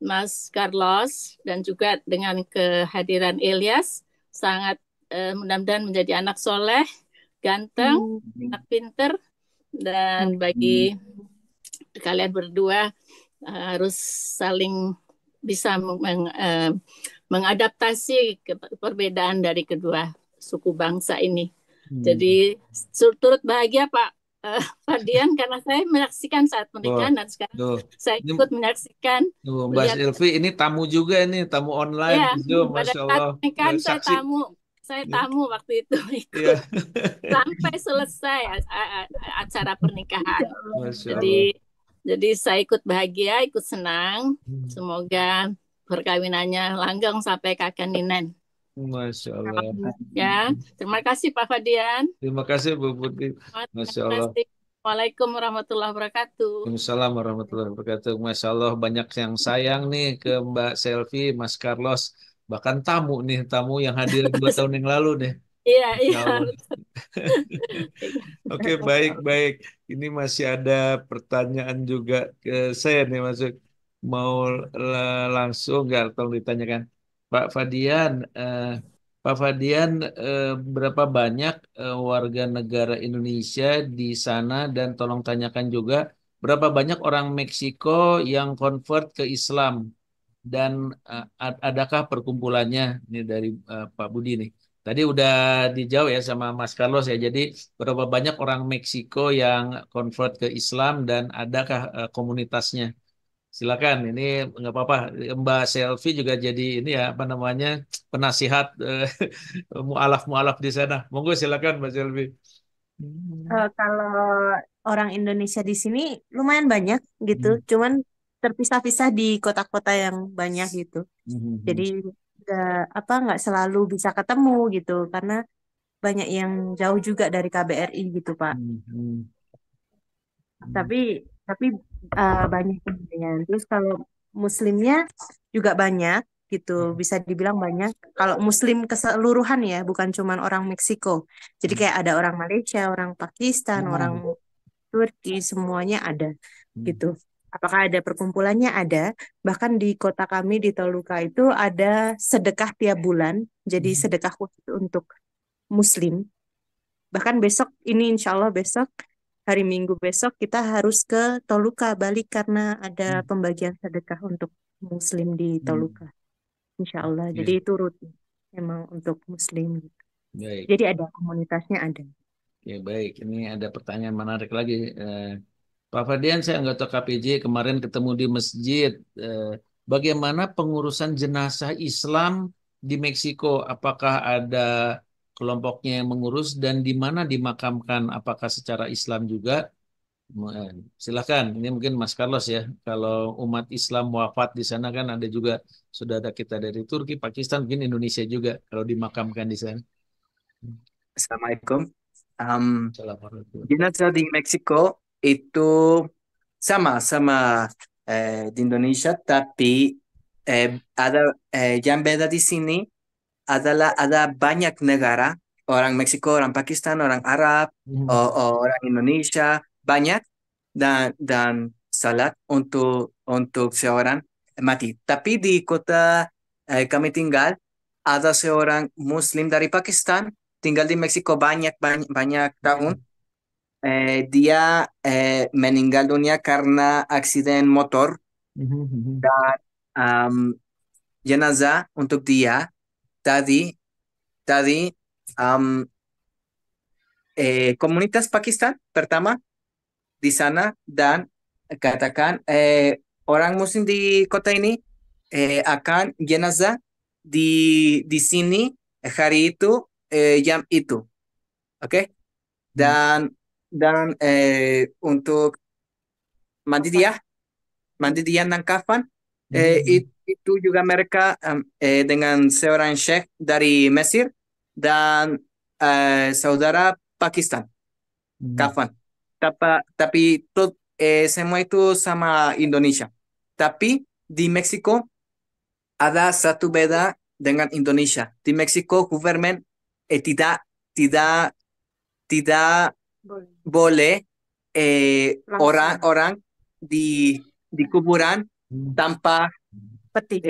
Mas Carlos dan juga dengan kehadiran Ilyas, sangat mudah-mudahan menjadi anak soleh, ganteng, anak pinter, dan bagi kalian berdua harus saling bisa mengadaptasi perbedaan dari kedua suku bangsa ini. Jadi turut bahagia Pak Fadian karena saya menyaksikan saat pernikahan dan sekarang saya ikut menyaksikan. Mbak Sylvie ini tamu juga nih, tamu online. Ya, Zoom, pada Masya saat Allah. pernikahan saya tamu waktu itu Iya. sampai selesai acara pernikahan. Masya Allah. Jadi saya ikut bahagia, ikut senang. Semoga perkawinannya langgeng sampai kakek ninen. Masya Allah. Ya, terima kasih Pak Fadian. Terima kasih Bu Putri. Masya Allah. Assalamualaikum warahmatullahi wabarakatuh. Waalaikumsalam warahmatullahi wabarakatuh. Masya Allah banyak yang sayang nih ke Mbak Selvi, Mas Carlos. Bahkan tamu nih, tamu yang hadir 2 tahun yang lalu nih. Iya. Oke, baik. Ini masih ada pertanyaan juga ke saya nih, masuk. Mau langsung nggak? Tolong ditanyakan. Pak Fadian, berapa banyak warga negara Indonesia di sana dan tolong tanyakan juga berapa banyak orang Meksiko yang convert ke Islam dan adakah perkumpulannya? Ini dari Pak Budi nih. Tadi udah dijawab ya sama Mas Carlos ya. Jadi berapa banyak orang Meksiko yang convert ke Islam dan adakah komunitasnya? Silakan, ini nggak apa-apa. Mbak Selvi juga jadi ini ya apa namanya penasihat mualaf di sana. Monggo silakan Mbak Selvi. Kalau orang Indonesia di sini lumayan banyak gitu, cuman terpisah-pisah di kota-kota yang banyak gitu. Jadi nggak selalu bisa ketemu gitu, karena banyak yang jauh juga dari KBRI gitu Pak. Tapi banyak yang. Terus kalau Muslimnya juga banyak gitu, bisa dibilang banyak. Kalau Muslim keseluruhan ya, bukan cuma orang Meksiko. Jadi kayak ada orang Malaysia, orang Pakistan, orang Turki, semuanya ada gitu. Apakah ada perkumpulannya? Ada. Bahkan di kota kami di Toluca itu ada sedekah tiap bulan. Jadi sedekah khusus untuk Muslim. Bahkan besok ini, insya Allah besok, hari Minggu besok kita harus ke Toluca balik karena ada pembagian sedekah untuk Muslim di Toluca. Insya Allah. Jadi itu rutin memang untuk Muslim. Baik. Jadi ada komunitasnya ada. Ya baik. Ini ada pertanyaan menarik lagi. Pak Fadian, saya anggota KPJ kemarin ketemu di masjid. Bagaimana pengurusan jenazah Islam di Meksiko? Apakah ada kelompoknya yang mengurus dan di mana dimakamkan? Apakah secara Islam juga? Silakan. Ini mungkin Mas Carlos ya. Kalau umat Islam wafat di sana kan ada juga sudah ada kita dari Turki, Pakistan, mungkin Indonesia juga kalau dimakamkan di sana. Assalamualaikum. Assalamualaikum. Jenazah di Meksiko itu sama di Indonesia, tapi ada yang beda di sini adalah ada banyak negara, orang Meksiko, orang Pakistan, orang Arab, orang Indonesia, banyak dan salat untuk seorang mati. Tapi di kota kami tinggal ada seorang Muslim dari Pakistan tinggal di Meksiko banyak tahun. Dia meninggal dunia karena aksiden motor dan jenazah untuk dia tadi um, komunitas Pakistan pertama di sana dan katakan orang Muslim di kota ini akan jenazah di sini hari itu jam itu, oke? Dan untuk mandi dia dan kafan itu juga mereka dengan seorang syekh dari Mesir dan saudara Pakistan kafan. Tapi semua itu sama Indonesia. Tapi di Meksiko ada satu beda dengan Indonesia. Di Meksiko government tidak boleh orang-orang di kuburan tanpa Peti.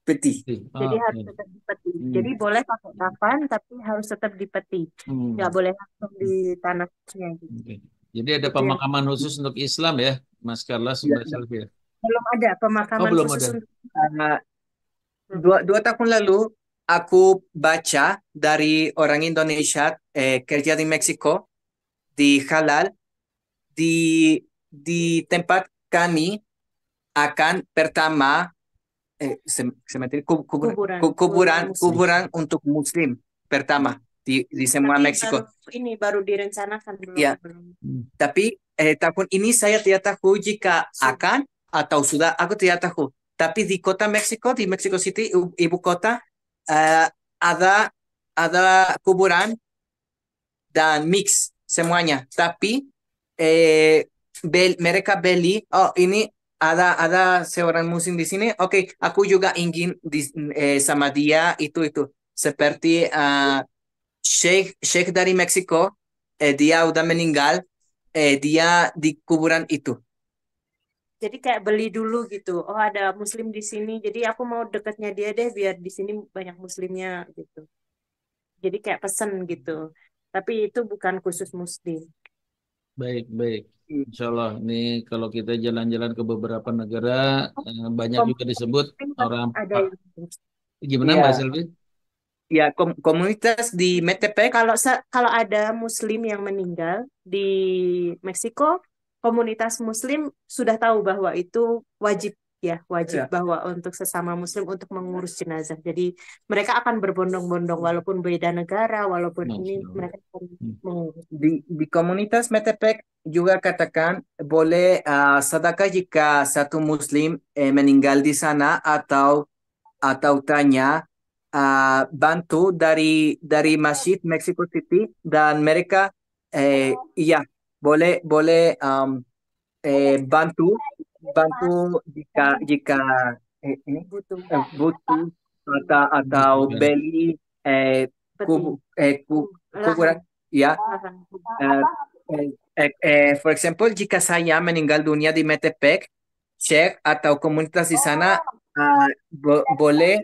peti. Jadi harus tetap di peti. Jadi boleh pakai kafan tapi harus tetap di peti. Nggak boleh langsung di tanahnya gitu. Oke. Jadi ada Itu yang pemakaman khusus untuk Islam ya, Mas Carlos, Ya, Mbak Sylvia? belum ada Oh, pemakaman belum khusus ada. untuk dua tahun lalu aku baca dari orang Indonesia kerja di Meksiko di halal di tempat kami akan pertama sementara kuburan Muslim. kuburan untuk Muslim pertama di semua Tapi Meksiko. baru direncanakan Ya, belum. tapi tahun ini saya tidak tahu jika akan atau sudah, aku tidak tahu. Tapi di kota Meksiko, di Mexico City, ibu kota, ada kuburan dan mix semuanya. Tapi mereka beli, oh ini ada seorang Muslim di sini, oke, aku juga ingin sama dia itu. Seperti Sheikh dari Meksiko, dia udah meninggal, dia di kuburan itu. Jadi kayak beli dulu gitu. Oh, ada Muslim di sini. Jadi aku mau dekatnya dia deh biar di sini banyak Muslimnya gitu. Jadi kayak pesen gitu. Tapi itu bukan khusus Muslim. Baik. Insya Allah, ini kalau kita jalan-jalan ke beberapa negara, banyak juga disebut orang Ada yang gimana Iya. Mbak Selvi? Ya, komunitas di Metepec. kalau ada Muslim yang meninggal di Meksiko, komunitas Muslim sudah tahu bahwa itu wajib Ya. bahwa untuk sesama Muslim untuk mengurus jenazah. Jadi mereka akan berbondong-bondong walaupun beda negara, walaupun ini Masya Allah. mereka akan mengurus. Di komunitas Metepec juga katakan boleh sedekah jika satu Muslim meninggal di sana atau tanya bantu dari masjid Mexico City dan mereka iya boleh bantu jika ini Butuh butuh atau Bukan. beli kuburan ya. For example, jika saya meninggal dunia di Metepec, Sheikh atau komunitas di sana boleh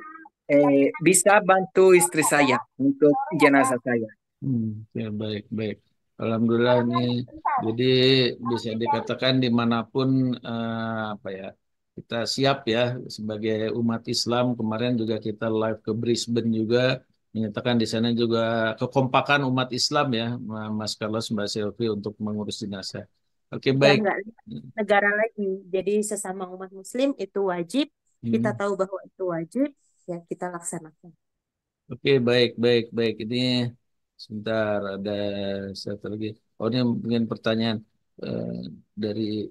bisa bantu istri saya untuk jenazah saya. Ya, baik. Alhamdulillah ini jadi bisa dikatakan dimanapun kita siap ya sebagai umat Islam. Kemarin juga kita live ke Brisbane juga menyatakan di sana juga kekompakan umat Islam ya, Mas Carlos, Mbak Selvi untuk mengurus jenazah. Oke, Ya baik. enggak negara lagi. Jadi sesama umat Muslim itu wajib. Kita tahu bahwa itu wajib, ya kita laksanakan. Oke, baik. Ini sebentar ada satu lagi. Oh, ini mungkin pertanyaan dari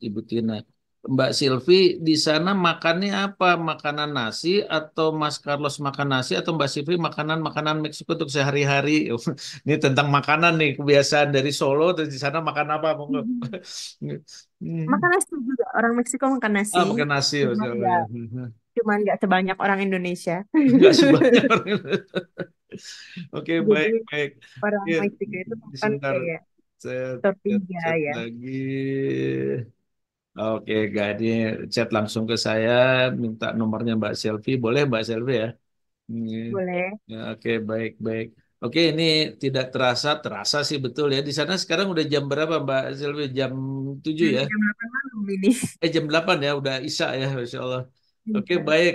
Ibu Tina. Mbak Silvi di sana makannya apa? Makanan nasi atau Mas Carlos makan nasi atau Mbak Silvi makanan Meksiko untuk sehari-hari? Ini tentang makanan nih, kebiasaan dari Solo terus di sana makan apa? Monggo. Makan nasi juga. Orang Meksiko makan nasi. Makan nasi. Cuman nggak sebanyak orang Indonesia. Enggak sebanyak orang. Oke, Jadi baik. orang Ya, Meksiko itu makan sebentar kayak saya tortilla chat ya. lagi. Oke, gak ini chat langsung ke saya, minta nomornya Mbak Selvi, boleh Mbak Selvi ya? Ini. Boleh. Ya, oke, baik, baik. Oke, ini tidak terasa, terasa sih betul ya. Di sana sekarang udah jam berapa Mbak Selvi? Jam 7 ya? Jam 8 malam ini. Jam 8 ya, udah Isya ya, Masya Allah. Oke, Iya. baik.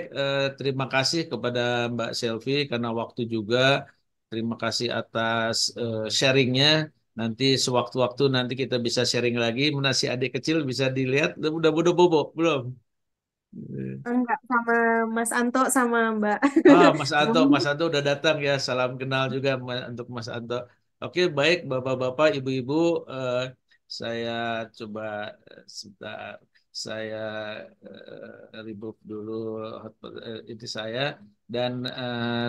Terima kasih kepada Mbak Selvi karena waktu juga. Terima kasih atas sharingnya. Nanti sewaktu-waktu nanti kita bisa sharing lagi. Menasi adik kecil bisa dilihat. Udah bobo belum? Enggak, sama Mas Anto sama Mbak. Mas Anto, Mas Anto udah datang ya. Salam kenal juga untuk Mas Anto. Oke, baik, Bapak-bapak, Ibu-ibu, saya coba sebentar. Saya remove dulu itu saya dan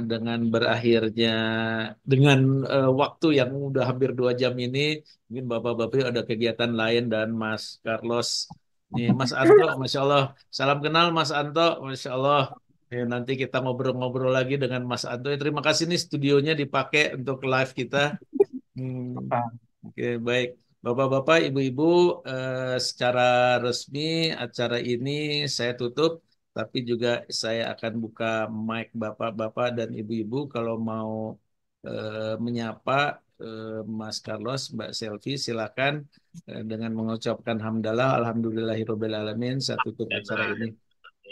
dengan berakhirnya dengan waktu yang udah hampir 2 jam ini, mungkin Bapak-bapak ada kegiatan lain dan Mas Carlos. Nih, Mas Anto, Masya Allah. Salam kenal Mas Anto, Masya Allah. Nanti kita ngobrol-ngobrol lagi dengan Mas Anto. Terima kasih nih studionya dipakai untuk live kita. Oke, baik. Bapak-bapak, ibu-ibu, secara resmi acara ini saya tutup, tapi juga saya akan buka mic bapak-bapak dan ibu-ibu kalau mau menyapa Mas Carlos, Mbak Selvi, silakan dengan mengucapkan hamdalah, alhamdulillahirobbilalamin. Saya tutup acara ini.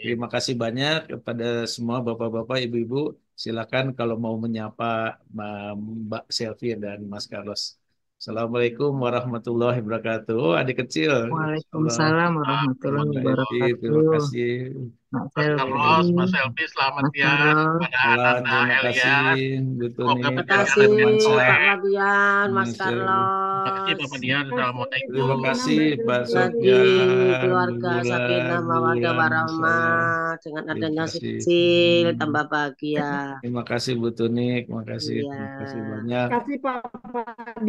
Terima kasih banyak kepada semua bapak-bapak, ibu-ibu. Silakan kalau mau menyapa Mbak Selvi dan Mas Carlos. Assalamualaikum warahmatullahi wabarakatuh. Adik kecil. Waalaikumsalam warahmatullahi Terima wabarakatuh. kasih. Mas Mas Carlos, Mas Selvi, Selvi, selamat Mas ya Carlos. kepada Salam, Tante terima kasih Elia. Bu Semoga Tuni, Terima Pak kasih Firmansyah, Pak Fabian, Mas Mas Selvi. Terima kasih Bapak Dian. Terima Assalamualaikum. kasih Pak bagi Sofyan, keluarga Sakinah Bulan, Mawaddah Masya Allah. Warahmah dengan Terima adanya si kasih. kecil tambah bahagia. Terima kasih Bu Tuni, terima kasih Iya. banyak. Kasih Pak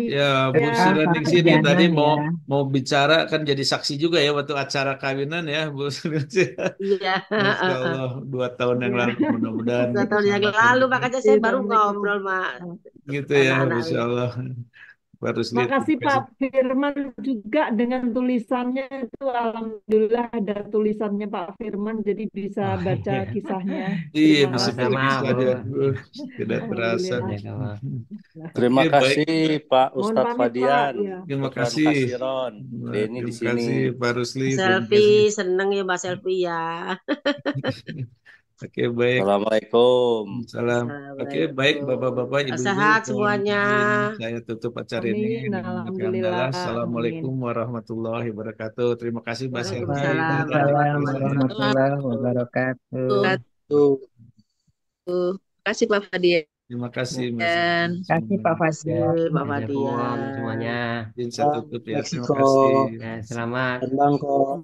Ya, Bu Fadian. Siraning sini Jangan tadi ya. mau bicara kan jadi saksi juga ya waktu acara kawinan ya, Bu Siraning. Iya. Masya Allah, 2 tahun yang lalu mudah-mudahan 2 tahun yang bersama lalu kembali. makanya saya baru ngobrol sama Gitu ya, anak-anak Masya ini. Allah. Baru lihat. Makasih Pak Firman juga dengan tulisannya itu alhamdulillah ada tulisannya Pak Firman jadi bisa baca kisahnya. Iya, Terima bisa kasih. baca kisahnya. Tidak terasa. Alhamdulillah. Terima Oke, baik. kasih Pak Mohon Ustadz pamit Pak. Fadian, Ya. Terima Dr. kasih. Kasiron, Denny di Terima sini. kasih Pak Rusli. Terima Selfie, kasih. seneng ya Mbak Selfie ya. Oke, baik. Assalamualaikum. Salam. Oke, baik Bapak-bapak, Ibu-ibu. Sehat Mohon semuanya. izin saya tutup acara ini Amin. dengan Alhamdulillah. Assalamualaikum warahmatullahi wabarakatuh. Terima kasih Mbak Selvi. Waalaikumsalam Waalaikumsalam warahmatullahi warahmatullahi wabarakatuh. Terima kasih Pak Fadian. Terima kasih Mas. Dan Terima kasih Pak Fadian. Pak Fadian. semuanya. Izin saya tutup ya. Terima Meksiko. kasih. Ya, selamat. Terbang kok.